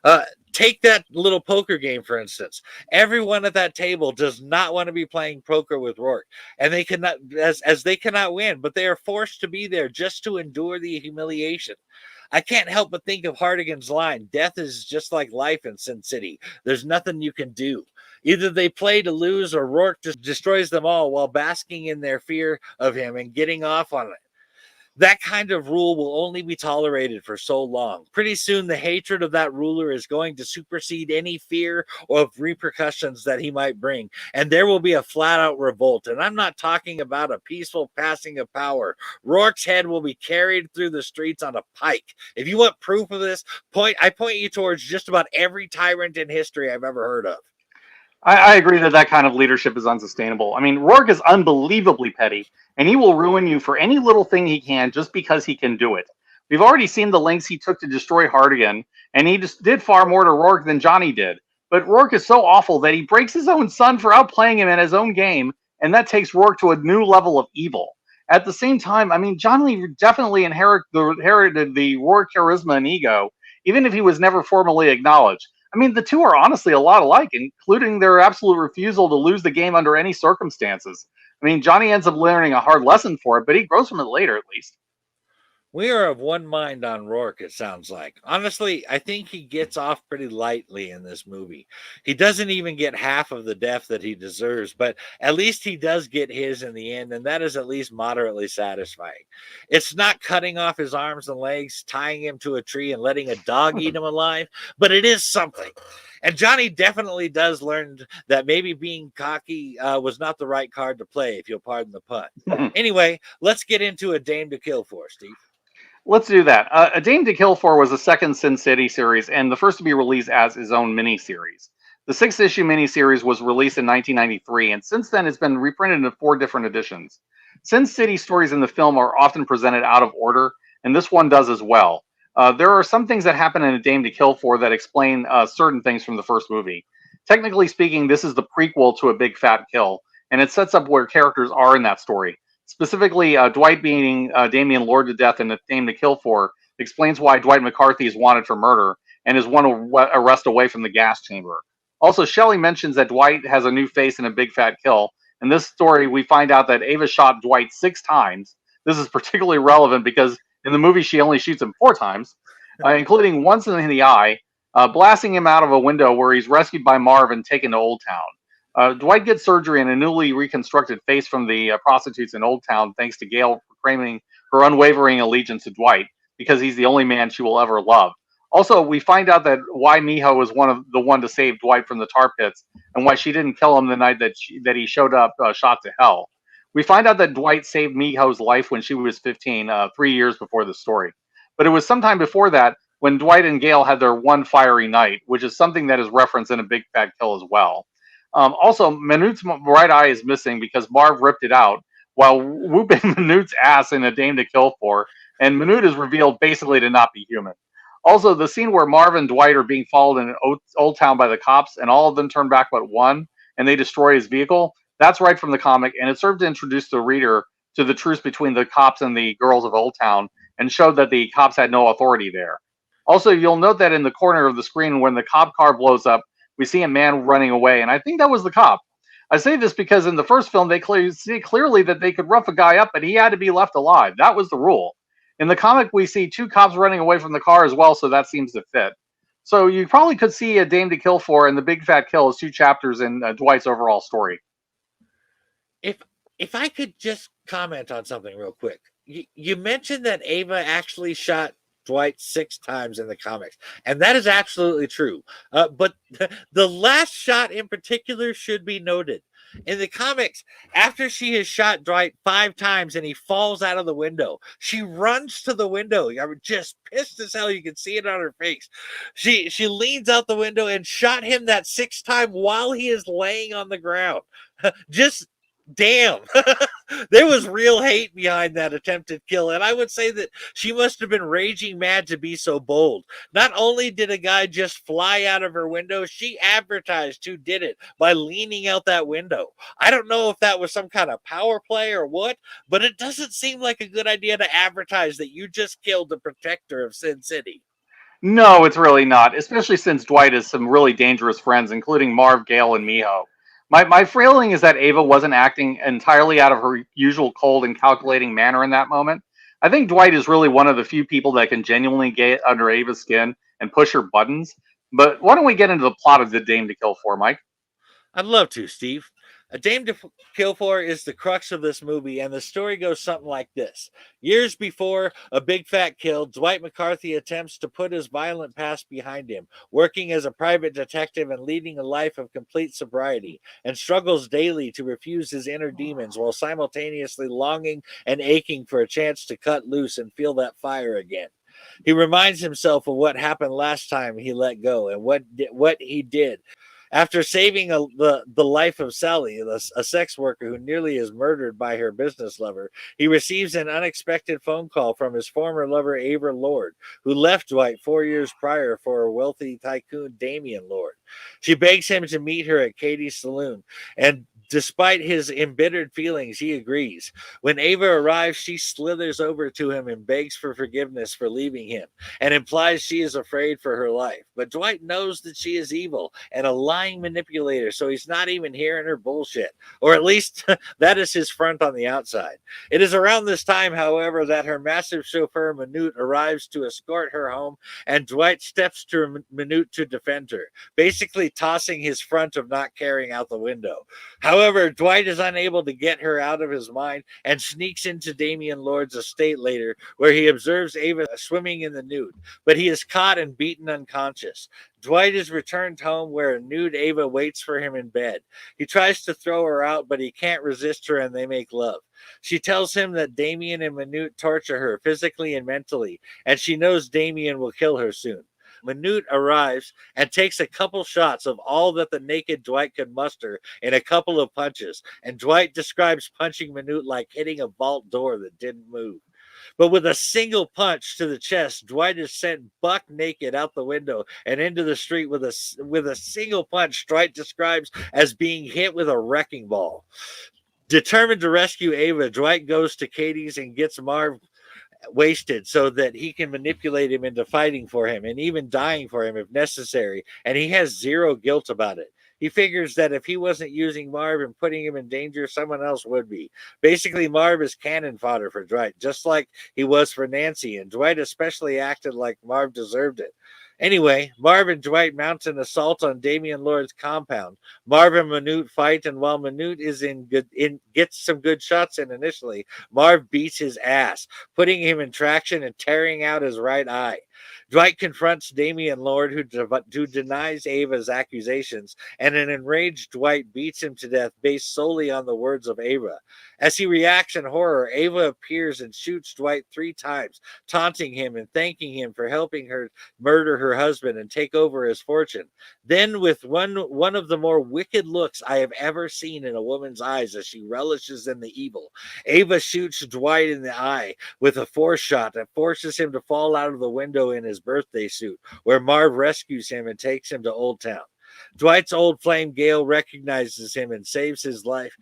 Uh, Take that little poker game, for instance. Everyone at that table does not want to be playing poker with Rourke, and they cannot, as they cannot win, but they are forced to be there just to endure the humiliation. I can't help but think of Hardigan's line, "Death is just like life in Sin City. There's nothing you can do." Either they play to lose or Rourke just destroys them all while basking in their fear of him and getting off on it. That kind of rule will only be tolerated for so long. Pretty soon, the hatred of that ruler is going to supersede any fear of repercussions that he might bring. And there will be a flat out revolt. And I'm not talking about a peaceful passing of power. Rourke's head will be carried through the streets on a pike. If you want proof of this, I point you towards just about every tyrant in history I've ever heard of. I agree that that kind of leadership is unsustainable. I mean, Rourke is unbelievably petty, and he will ruin you for any little thing he can just because he can do it. We've already seen the lengths he took to destroy Hardigan, and he just did far more to Rourke than Johnny did. But Rourke is so awful that he breaks his own son for outplaying him in his own game, and that takes Rourke to a new level of evil. At the same time, I mean, Johnny definitely inherited the Rourke charisma and ego, even if he was never formally acknowledged. I mean, the two are honestly a lot alike, including their absolute refusal to lose the game under any circumstances. I mean, Johnny ends up learning a hard lesson for it, but he grows from it later, at least. We are of one mind on Rourke, it sounds like. Honestly, I think he gets off pretty lightly in this movie. He doesn't even get half of the death that he deserves, but at least he does get his in the end, and that is at least moderately satisfying. It's not cutting off his arms and legs, tying him to a tree, and letting a dog eat him alive, but it is something. And Johnny definitely does learn that maybe being cocky was not the right card to play, if you'll pardon the pun. Anyway, let's get into A Dame to Kill For, Steve. Let's do that. A Dame to Kill For was the second Sin City series and the first to be released as his own miniseries. The six-issue miniseries was released in 1993, and since then it's been reprinted in 4 different editions. Sin City stories in the film are often presented out of order, and this one does as well. There are some things that happen in A Dame to Kill For that explain certain things from the first movie. Technically speaking, this is the prequel to A Big Fat Kill, and it sets up where characters are in that story. Specifically, Dwight beating Damian Lord to death in A Dame to Kill For explains why Dwight McCarthy is wanted for murder and is one arrest away from the gas chamber. Also, Shelley mentions that Dwight has a new face in A Big Fat Kill. In this story, we find out that Ava shot Dwight 6 times. This is particularly relevant because in the movie she only shoots him 4 times, including once in the eye, blasting him out of a window where he's rescued by Marv and taken to Old Town. Dwight gets surgery and a newly reconstructed face from the prostitutes in Old Town, thanks to Gail proclaiming her unwavering allegiance to Dwight because he's the only man she will ever love. Also, we find out that why Miho was one to save Dwight from the tar pits and why she didn't kill him the night that he showed up shot to hell. We find out that Dwight saved Miho's life when she was 15, 3 years before the story. But it was sometime before that when Dwight and Gail had their one fiery night, which is something that is referenced in A Big Fat Kill as well. Also, Minute's right eye is missing because Marv ripped it out while whooping Minute's ass in A Dame to Kill For, and Minute is revealed basically to not be human. Also, the scene where Marv and Dwight are being followed in Old Town by the cops, and all of them turn back but one, and they destroy his vehicle, that's right from the comic, and it served to introduce the reader to the truce between the cops and the girls of Old Town, and showed that the cops had no authority there. Also, you'll note that in the corner of the screen, when the cop car blows up, we see a man running away, and I think that was the cop. I say this because in the first film, they see clearly that they could rough a guy up, but he had to be left alive. That was the rule. In the comic, we see 2 cops running away from the car as well, so that seems to fit. So you probably could see A Dame to Kill For and The Big Fat Kill as 2 chapters in Dwight's overall story. If I could just comment on something real quick. You mentioned that Ava actually shot Dwight 6 times in the comics. And that is absolutely true. But the last shot in particular should be noted. In the comics, after she has shot Dwight 5 times and he falls out of the window, she runs to the window. I'm just pissed as hell. You can see it on her face. She leans out the window and shot him that 6th time while he is laying on the ground. Just damn. There was real hate behind that attempted kill, and I would say that she must have been raging mad to be so bold. Not only did a guy just fly out of her window, she advertised who did it by leaning out that window. I don't know if that was some kind of power play or what, but it doesn't seem like a good idea to advertise that you just killed the protector of Sin City. No, it's really not, especially since Dwight has some really dangerous friends, including Marv, Gale, and Miho. My feeling is that Ava wasn't acting entirely out of her usual cold and calculating manner in that moment. I think Dwight is really one of the few people that can genuinely get under Ava's skin and push her buttons. But why don't we get into the plot of The Dame to Kill For, Mike? I'd love to, Steve. A Dame to Kill For is the crux of this movie, and the story goes something like this. Years before a big fat kill, Dwight McCarthy attempts to put his violent past behind him, working as a private detective and leading a life of complete sobriety, and struggles daily to refuse his inner demons while simultaneously longing and aching for a chance to cut loose and feel that fire again. He reminds himself of what happened last time he let go and what he did after saving the life of Sally, a sex worker who nearly is murdered by her business lover. He receives an unexpected phone call from his former lover, Ava Lord, who left Dwight 4 years prior for a wealthy tycoon, Damian Lord. She begs him to meet her at Katie's saloon, and despite his embittered feelings, he agrees. When Ava arrives, she slithers over to him and begs for forgiveness for leaving him and implies she is afraid for her life. But Dwight knows that she is evil and a lying manipulator, so he's not even hearing her bullshit. Or at least that is his front on the outside. It is around this time, however, that her massive chauffeur, Manute, arrives to escort her home, and Dwight steps to Manute to defend her, basically tossing his front of not caring out the window. However, Dwight is unable to get her out of his mind and sneaks into Damian Lord's estate later, where he observes Ava swimming in the nude, but he is caught and beaten unconscious. Dwight is returned home where a nude Ava waits for him in bed. He tries to throw her out, but he can't resist her and they make love. She tells him that Damien and Manute torture her physically and mentally, and she knows Damien will kill her soon. Manute arrives and takes a couple shots of all that the naked Dwight could muster in a couple of punches, and Dwight describes punching Manute like hitting a vault door that didn't move. But with a single punch to the chest, Dwight is sent buck naked out the window and into the street with a single punch Dwight describes as being hit with a wrecking ball. Determined to rescue Ava, Dwight goes to Katie's and gets Marv wasted so that he can manipulate him into fighting for him and even dying for him if necessary. And he has zero guilt about it. He figures that if he wasn't using Marv and putting him in danger, someone else would be. Basically, Marv is cannon fodder for Dwight, just like he was for Nancy, and Dwight especially acted like Marv deserved it. Anyway, Marv and Dwight mount an assault on Damian Lord's compound. Marv and Manute fight, and while Manute is gets some good shots in initially, Marv beats his ass, putting him in traction and tearing out his right eye. Dwight confronts Damian Lord, who denies Ava's accusations, and an enraged Dwight beats him to death based solely on the words of Ava. As he reacts in horror, Ava appears and shoots Dwight 3 times, taunting him and thanking him for helping her murder her husband and take over his fortune. Then, with one of the more wicked looks I have ever seen in a woman's eyes as she relishes in the evil, Ava shoots Dwight in the eye with a force shot that forces him to fall out of the window in his birthday suit, where Marv rescues him and takes him to Old Town. Dwight's old flame, Gale, recognizes him and saves his life.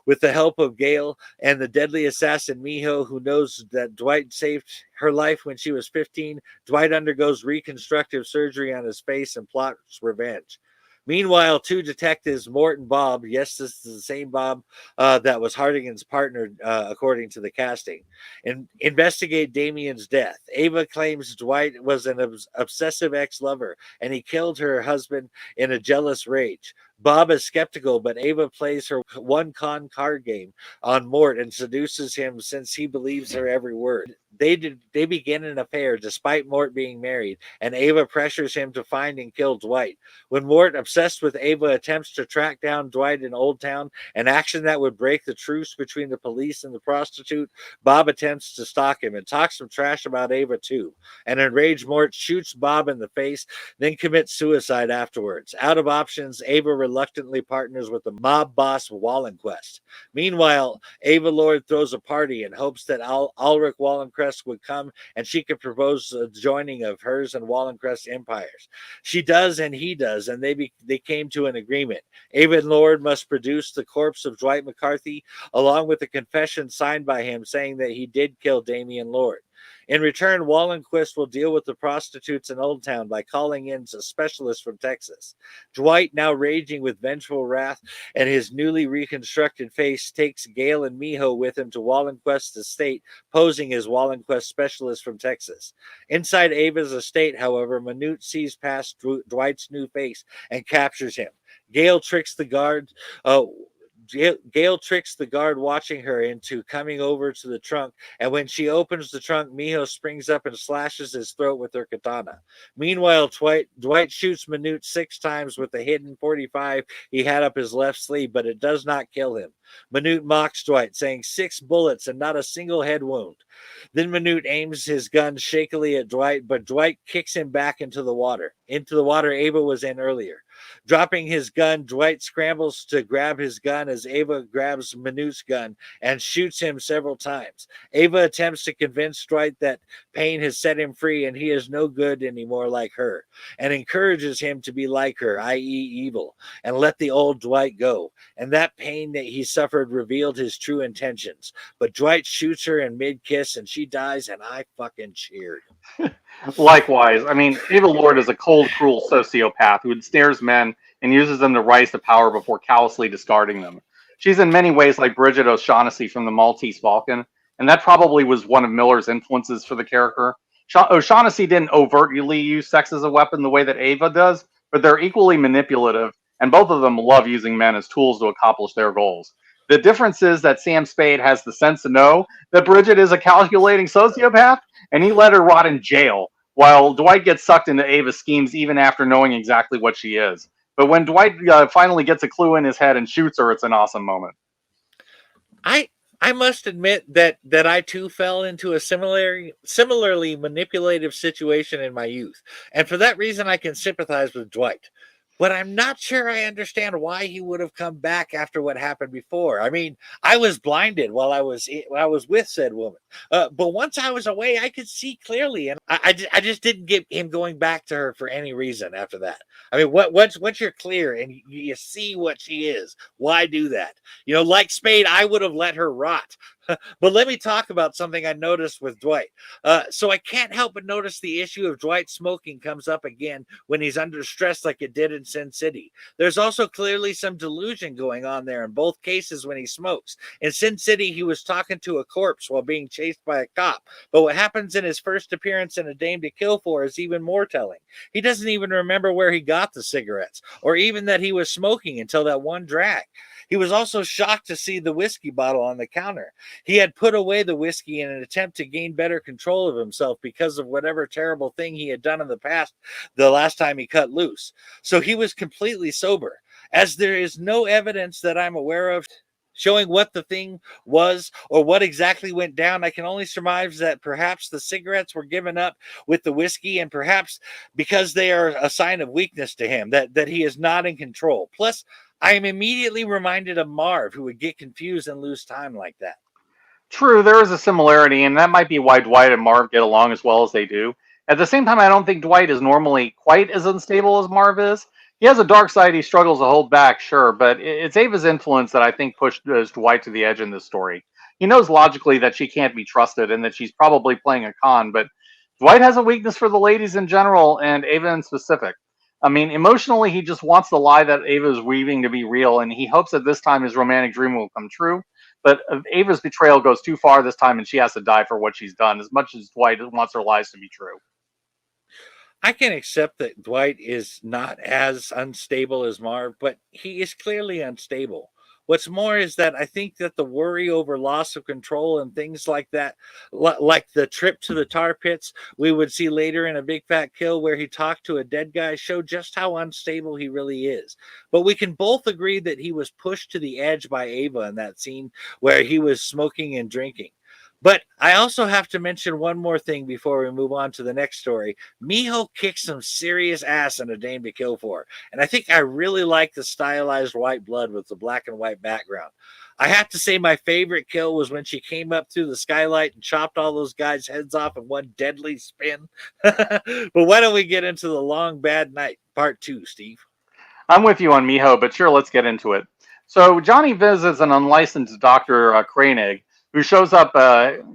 With the help of Gale and the deadly assassin Miho, who knows that Dwight saved her life when she was 15, Dwight undergoes reconstructive surgery on his face and plots revenge. Meanwhile, 2 detectives, Mort and Bob, yes, this is the same Bob that was Hardigan's partner, according to the casting, and investigate Damien's death. Ava claims Dwight was an obsessive ex-lover, and he killed her husband in a jealous rage. Bob is skeptical, but Ava plays her one con card game on Mort and seduces him since he believes her every word. They begin an affair despite Mort being married, and Ava pressures him to find and kill Dwight. When Mort, obsessed with Ava, attempts to track down Dwight in Old Town, an action that would break the truce between the police and the prostitute, Bob attempts to stalk him and talks some trash about Ava too. An enraged Mort shoots Bob in the face, then commits suicide afterwards. Out of options, Ava reluctantly partners with the mob boss Wallenquist. Meanwhile, Ava Lord throws a party in hopes that Ulrich Wallenquist would come and she could propose a joining of hers and Wallenquist's empires. She does and he does, and they came to an agreement. Ava Lord must produce the corpse of Dwight McCarthy along with a confession signed by him saying that he did kill Damian Lord. In return, Wallenquist will deal with the prostitutes in Old Town by calling in a specialist from Texas. Dwight, now raging with vengeful wrath and his newly reconstructed face, takes Gale and Miho with him to Wallenquist's estate, posing as Wallenquist specialist from Texas. Inside Ava's estate, however, Manute sees past Dwight's new face and captures him. Gale tricks the guard. Gail tricks the guard watching her into coming over to the trunk, and when she opens the trunk, Miho springs up and slashes his throat with her katana. Meanwhile, Dwight shoots Manute 6 times with a hidden 45 he had up his left sleeve, but it does not kill him. Manute mocks Dwight, saying 6 bullets and not a single head wound. Then Manute aims his gun shakily at Dwight, but Dwight kicks him back into the water Ava was in earlier. Dropping his gun, Dwight scrambles to grab his gun as Ava grabs Manute's gun and shoots him several times. Ava attempts to convince Dwight that pain has set him free and he is no good anymore like her, and encourages him to be like her, i.e., evil, and let the old Dwight go. And that pain that he suffered revealed his true intentions. But Dwight shoots her in mid kiss and she dies, and I fucking cheered. Likewise, I mean, Ava Lord is a cold, cruel sociopath who ensnares men and uses them to rise to power before callously discarding them. She's in many ways like Bridget O'Shaughnessy from the Maltese Falcon, and that probably was one of Miller's influences for the character. O'Shaughnessy didn't overtly use sex as a weapon the way that Ava does, but they're equally manipulative, and both of them love using men as tools to accomplish their goals. The difference is that Sam Spade has the sense to know that Bridget is a calculating sociopath, and he let her rot in jail, while Dwight gets sucked into Ava's schemes even after knowing exactly what she is. But when Dwight finally gets a clue in his head and shoots her, it's an awesome moment. I I must admit that I too fell into a similarly manipulative situation in my youth, and for that reason I can sympathize with Dwight. But I'm not sure I understand why he would have come back after what happened before. I mean, I was blinded while I was with said woman, but once I was away, I could see clearly, and I just didn't get him going back to her for any reason after that. I mean, once you're clear and you see what she is, why do that? You know, like Spade, I would have let her rot. But let me talk about something I noticed with Dwight. So I can't help but notice the issue of Dwight smoking comes up again when he's under stress, like it did in Sin City. There's also clearly some delusion going on there in both cases when he smokes. In Sin City, he was talking to a corpse while being chased by a cop. But what happens in his first appearance in A Dame to Kill For is even more telling. He doesn't even remember where he got the cigarettes, or even that he was smoking until that one drag. He was also shocked to see the whiskey bottle on the counter. He had put away the whiskey in an attempt to gain better control of himself because of whatever terrible thing he had done in the past, the last time he cut loose. So he was completely sober. As there is no evidence that I'm aware of showing what the thing was or what exactly went down, I can only surmise that perhaps the cigarettes were given up with the whiskey, and perhaps because they are a sign of weakness to him, that he is not in control. Plus, I am immediately reminded of Marv, who would get confused and lose time like that. True, there is a similarity, and that might be why Dwight and Marv get along as well as they do. At the same time, I don't think Dwight is normally quite as unstable as Marv is. He has a dark side he struggles to hold back, sure, but it's Ava's influence that I think pushed Dwight to the edge in this story. He knows logically that she can't be trusted and that she's probably playing a con, but Dwight has a weakness for the ladies in general and Ava in specific. I mean, emotionally, he just wants the lie that Ava is weaving to be real, and he hopes that this time his romantic dream will come true. But Ava's betrayal goes too far this time, and she has to die for what she's done, as much as Dwight wants her lies to be true. I can accept that Dwight is not as unstable as Marv, but he is clearly unstable. What's more is that I think that the worry over loss of control and things like that, like the trip to the tar pits we would see later in A Big Fat Kill where he talked to a dead guy, show just how unstable he really is. But we can both agree that he was pushed to the edge by Ava in that scene where he was smoking and drinking. But I also have to mention one more thing before we move on to the next story. Miho kicked some serious ass in A Dame to Kill For, and I think I really like the stylized white blood with the black and white background. I have to say my favorite kill was when she came up through the skylight and chopped all those guys' heads off in one deadly spin. But why don't we get into the long bad night part 2, Steve? I'm with you on Miho, but sure, let's get into it. So Johnny visits an unlicensed doctor, Koenig, who shows up.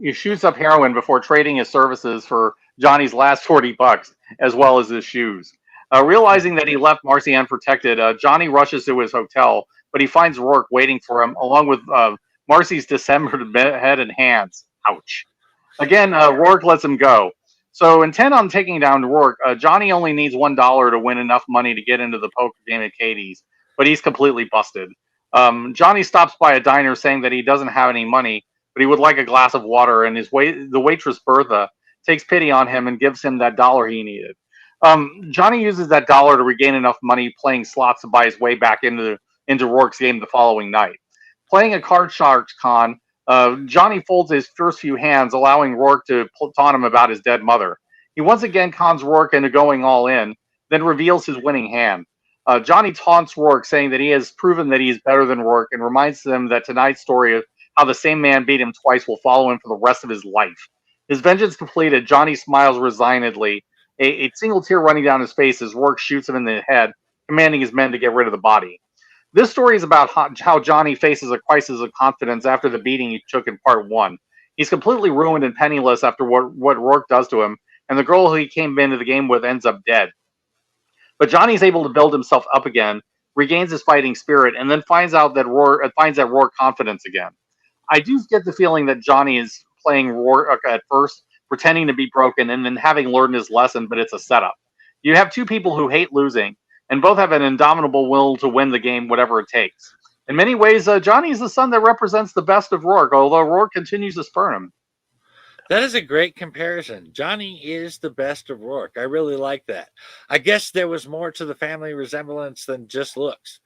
He shoots up heroin before trading his services for Johnny's last $40, as well as his shoes. Realizing that he left Marcy unprotected, Johnny rushes to his hotel, but he finds Rourke waiting for him, along with Marcy's dismembered head and hands. Ouch. Again, Rourke lets him go. So, intent on taking down Rourke, Johnny only needs $1 to win enough money to get into the poker game at Katie's, but he's completely busted. Johnny stops by a diner saying that he doesn't have any money, but he would like a glass of water, and the waitress Bertha takes pity on him and gives him that dollar he needed. Johnny uses that dollar to regain enough money playing slots to buy his way back into Rourke's game the following night. Playing a card sharks con, Johnny folds his first few hands, allowing Rourke to taunt him about his dead mother. He once again cons Rourke into going all in, then reveals his winning hand. Johnny taunts Rourke, saying that he has proven that he is better than Rourke, and reminds him that tonight's story of how the same man beat him twice will follow him for the rest of his life. His vengeance completed, Johnny smiles resignedly, a single tear running down his face as Rourke shoots him in the head, commanding his men to get rid of the body. This story is about how Johnny faces a crisis of confidence after the beating he took in part one. He's completely ruined and penniless after what Rourke does to him, and the girl who he came into the game with ends up dead. But Johnny's able to build himself up again, regains his fighting spirit, and then finds that Rourke confidence again. I do get the feeling that Johnny is playing Rourke at first, pretending to be broken, and then having learned his lesson, but it's a setup. You have two people who hate losing, and both have an indomitable will to win the game, whatever it takes. In many ways, Johnny is the son that represents the best of Rourke, although Rourke continues to spurn him. That is a great comparison. Johnny is the best of Rourke. I really like that. I guess there was more to the family resemblance than just looks.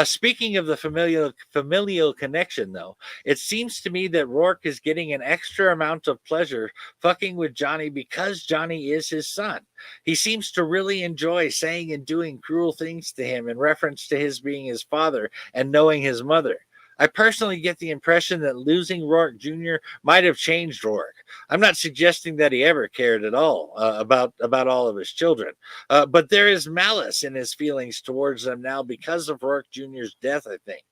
Speaking of the familial connection, though, it seems to me that Rourke is getting an extra amount of pleasure fucking with Johnny because Johnny is his son. He seems to really enjoy saying and doing cruel things to him in reference to his being his father and knowing his mother. I personally get the impression that losing Rourke Jr. might have changed Rourke. I'm not suggesting that he ever cared at all about all of his children, but there is malice in his feelings towards them now because of Rourke Jr.'s death, I think.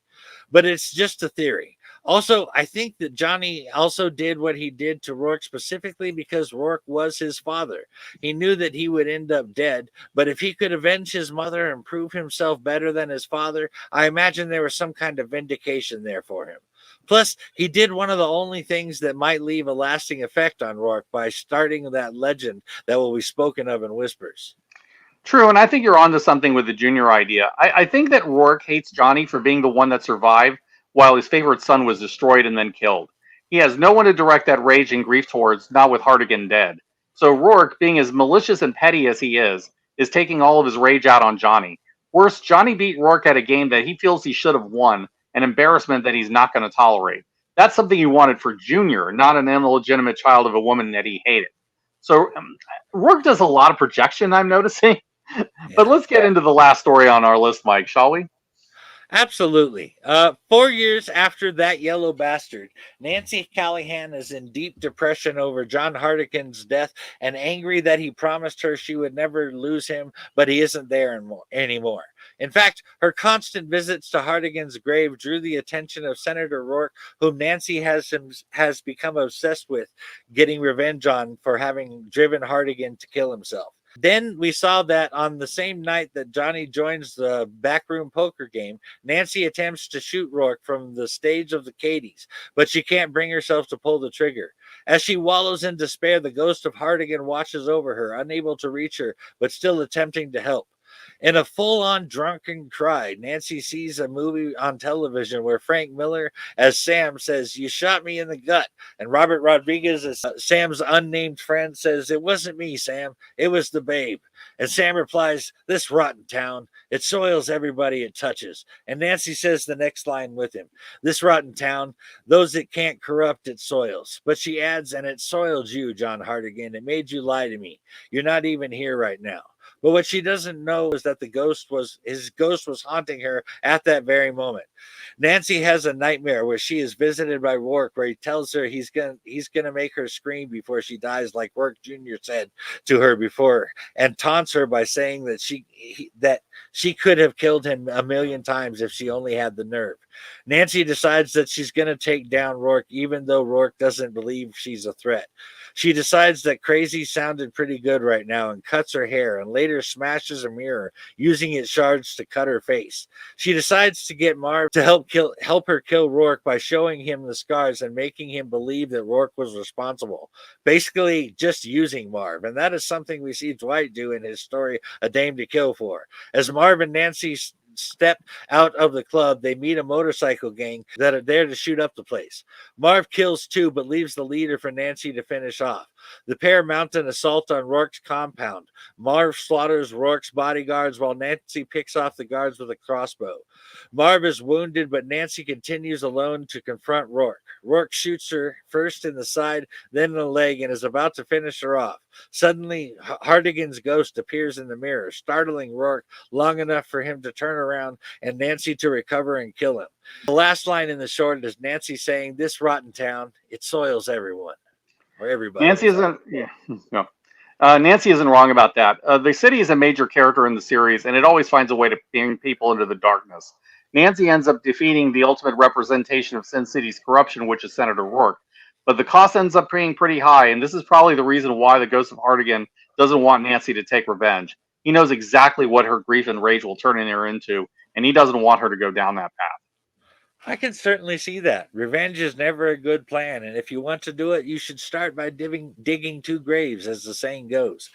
But it's just a theory. Also, I think that Johnny also did what he did to Rourke specifically because Rourke was his father. He knew that he would end up dead, but if he could avenge his mother and prove himself better than his father, I imagine there was some kind of vindication there for him. Plus, he did one of the only things that might leave a lasting effect on Rourke by starting that legend that will be spoken of in whispers. True, and I think you're onto something with the junior idea. I think that Rourke hates Johnny for being the one that survived while his favorite son was destroyed and then killed. He has no one to direct that rage and grief towards, not with Hartigan dead. So Rourke, being as malicious and petty as he is taking all of his rage out on Johnny. Worse, Johnny beat Rourke at a game that he feels he should have won, an embarrassment that he's not going to tolerate. That's something he wanted for Junior, not an illegitimate child of a woman that he hated. So Rourke does a lot of projection, I'm noticing. But Yeah. let's get into the last story on our list, Mike, shall we? Absolutely. 4 years after that yellow bastard, Nancy Callahan is in deep depression over John Hardigan's death and angry that he promised her she would never lose him, but he isn't there anymore. In fact, her constant visits to Hardigan's grave drew the attention of Senator Rourke, whom Nancy has become obsessed with, getting revenge on for having driven Hardigan to kill himself. Then we saw that on the same night that Johnny joins the backroom poker game, Nancy attempts to shoot Rourke from the stage of the Cadies, but she can't bring herself to pull the trigger. As she wallows in despair, the ghost of Hardigan watches over her, unable to reach her, but still attempting to help. In a full on drunken cry, Nancy sees a movie on television where Frank Miller, as Sam, says, "You shot me in the gut." And Robert Rodriguez, as Sam's unnamed friend, says, "It wasn't me, Sam. It was the babe." And Sam replies, "This rotten town, it soils everybody it touches." And Nancy says the next line with him, "This rotten town, those it can't corrupt, it soils." But she adds, "And it soiled you, John Hardigan. It made you lie to me. You're not even here right now." But what she doesn't know is that his ghost was haunting her at that very moment. Nancy has a nightmare where she is visited by Rourke, where he tells her he's gonna make her scream before she dies, like Rourke Jr. said to her before, and taunts her by saying that she could have killed him a million times if she only had the nerve. Nancy decides that she's gonna take down Rourke, even though Rourke doesn't believe she's a threat. She decides that crazy sounded pretty good right now and cuts her hair, and later smashes a mirror, using its shards to cut her face. She decides to get Marv to help her kill Rourke by showing him the scars and making him believe that Rourke was responsible. Basically, just using Marv. And that is something we see Dwight do in his story, A Dame to Kill For. As Marv and Nancy step out of the club, they meet a motorcycle gang that are there to shoot up the place. Marv kills two, but leaves the leader for Nancy to finish off. The pair mount an assault on Rourke's compound. Marv slaughters Rourke's bodyguards while Nancy picks off the guards with a crossbow. Marv is wounded, but Nancy continues alone to confront Rourke. Rourke shoots her first in the side, then in the leg, and is about to finish her off. Suddenly, Hardigan's ghost appears in the mirror, startling Rourke long enough for him to turn around and Nancy to recover and kill him. The last line in the short is Nancy saying, "This rotten town, it soils everyone." Or everybody. Nancy isn't. Yeah, no. Nancy isn't wrong about that. The city is a major character in the series, and it always finds a way to bring people into the darkness. Nancy ends up defeating the ultimate representation of Sin City's corruption, which is Senator Rourke. But the cost ends up being pretty high, and this is probably the reason why the Ghost of Hardigan doesn't want Nancy to take revenge. He knows exactly what her grief and rage will turn her into, and he doesn't want her to go down that path. I can certainly see that. Revenge is never a good plan, and if you want to do it, you should start by digging two graves, as the saying goes.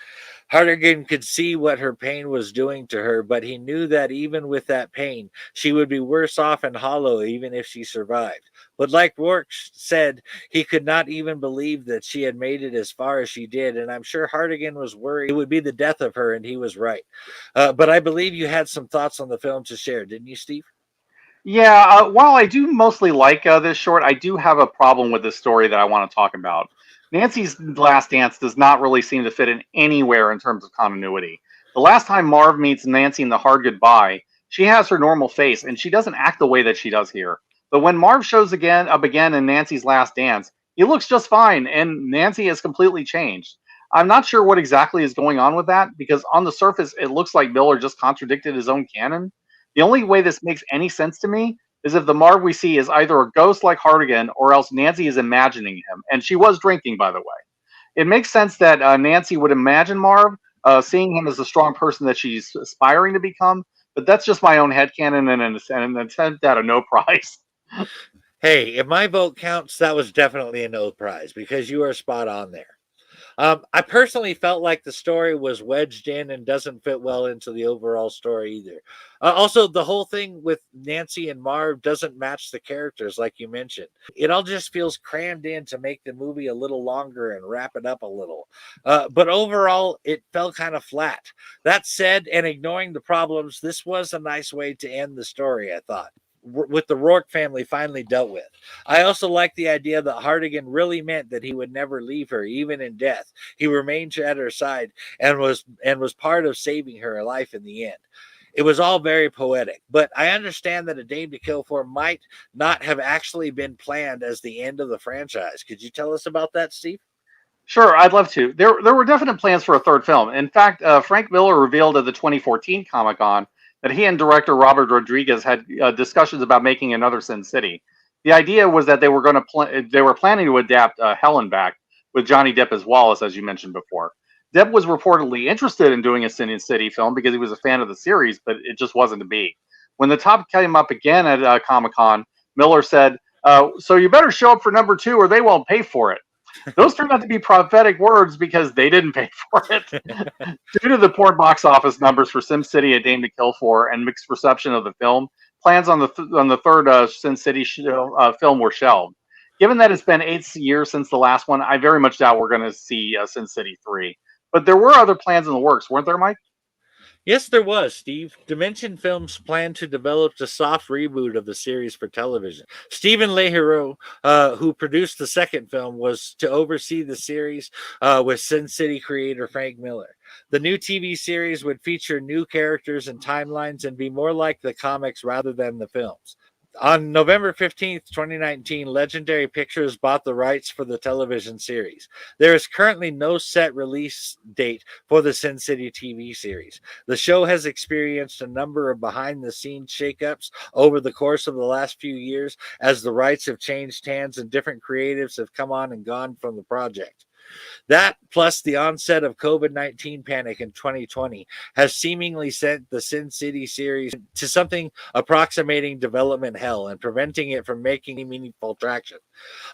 Hardigan could see what her pain was doing to her, but he knew that even with that pain, she would be worse off and hollow even if she survived. But like Rourke said, he could not even believe that she had made it as far as she did, and I'm sure Hardigan was worried it would be the death of her, and he was right. But I believe you had some thoughts on the film to share, didn't you, Steve? Yeah, while I do mostly like this short, I do have a problem with this story that I want to talk about. Nancy's Last Dance does not really seem to fit in anywhere in terms of continuity. The last time Marv meets Nancy in The Hard Goodbye, she has her normal face and she doesn't act the way that she does here. But when Marv shows up again in Nancy's Last Dance, he looks just fine and Nancy has completely changed. I'm not sure what exactly is going on with that because on the surface it looks like Miller just contradicted his own canon. The only way this makes any sense to me is if the Marv we see is either a ghost like Hardigan or else Nancy is imagining him. And she was drinking, by the way. It makes sense that Nancy would imagine Marv, seeing him as the strong person that she's aspiring to become. But that's just my own headcanon and an attempt at a no prize. Hey, if my vote counts, that was definitely a no prize because you are spot on there. I personally felt like the story was wedged in and doesn't fit well into the overall story either. Also, the whole thing with Nancy and Marv doesn't match the characters, like you mentioned. It all just feels crammed in to make the movie a little longer and wrap it up a little. But overall, it felt kind of flat. That said, and ignoring the problems, this was a nice way to end the story, I thought, with the Rourke family finally dealt with. I also like the idea that Hardigan really meant that he would never leave her, even in death. He remained at her side and was part of saving her life in the end. It was all very poetic, but I understand that A Dame to Kill For might not have actually been planned as the end of the franchise. Could you tell us about that, Steve? Sure, I'd love to. There were definite plans for a third film. In fact, Frank Miller revealed at the 2014 Comic Con that he and director Robert Rodriguez had discussions about making another Sin City. The idea was that they were planning to adapt Helen back with Johnny Depp as Wallace, as you mentioned before. Depp was reportedly interested in doing a Sin City film because he was a fan of the series, but it just wasn't to be. When the topic came up again at Comic Con, Miller said, "So you better show up for number two, or they won't pay for it." Those turned out to be prophetic words because they didn't pay for it. Due to the poor box office numbers for SimCity: A Dame to Kill For and mixed reception of the film, plans on the third SimCity film were shelved. Given that it's been 8 years since the last one, I very much doubt we're going to see SimCity 3. But there were other plans in the works, weren't there, Mike? Yes, there was, Steve. Dimension Films planned to develop a soft reboot of the series for television. Stephen Leheroux, who produced the second film, was to oversee the series with Sin City creator Frank Miller. The new TV series would feature new characters and timelines and be more like the comics rather than the films. On November 15th, 2019, Legendary Pictures bought the rights for the television series. There is currently no set release date for the Sin City TV series. The show has experienced a number of behind the scenes shakeups over the course of the last few years as the rights have changed hands and different creatives have come on and gone from the project. That, plus the onset of COVID-19 panic in 2020, has seemingly sent the Sin City series to something approximating development hell and preventing it from making meaningful traction.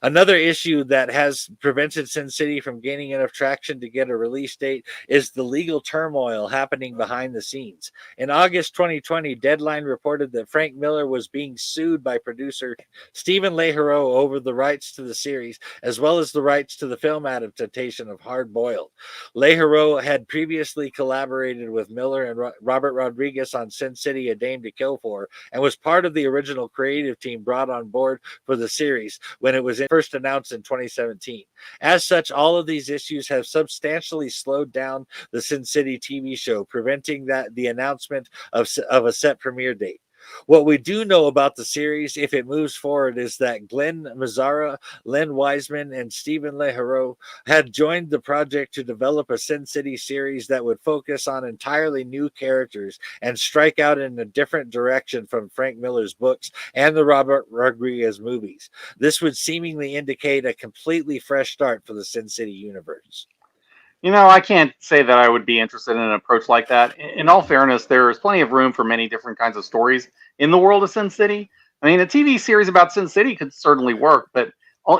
Another issue that has prevented Sin City from gaining enough traction to get a release date is the legal turmoil happening behind the scenes. In August 2020, Deadline reported that Frank Miller was being sued by producer Stephen Leheroux over the rights to the series, as well as the rights to the film adaptation of Hard Boiled. Leheroux had previously collaborated with Miller and Robert Rodriguez on Sin City: A Dame to Kill For, and was part of the original creative team brought on board for the series when it was first announced in 2017. As such, all of these issues have substantially slowed down the Sin City TV show, preventing the announcement of a set premiere date. What we do know about the series, if it moves forward, is that Glenn Mazzara, Len Wiseman, and Stephen Leheroux had joined the project to develop a Sin City series that would focus on entirely new characters and strike out in a different direction from Frank Miller's books and the Robert Rodriguez movies. This would seemingly indicate a completely fresh start for the Sin City universe. I can't say that I would be interested in an approach like that. In all fairness, there is plenty of room for many different kinds of stories in the world of Sin City. I mean, a TV series about Sin City could certainly work, but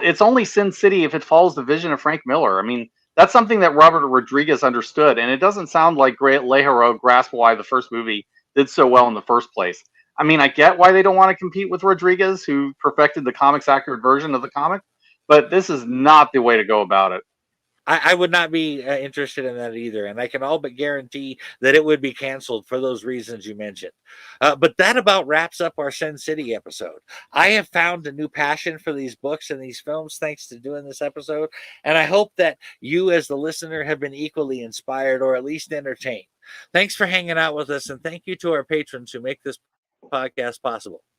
it's only Sin City if it follows the vision of Frank Miller. I mean, that's something that Robert Rodriguez understood, and it doesn't sound like Great Leheroux grasped why the first movie did so well in the first place. I mean, I get why they don't want to compete with Rodriguez, who perfected the comics accurate version of the comic, but this is not the way to go about it. I would not be interested in that either. And I can all but guarantee that it would be canceled for those reasons you mentioned. But that about wraps up our Sin City episode. I have found a new passion for these books and these films thanks to doing this episode. And I hope that you, as the listener, have been equally inspired or at least entertained. Thanks for hanging out with us. And thank you to our patrons who make this podcast possible.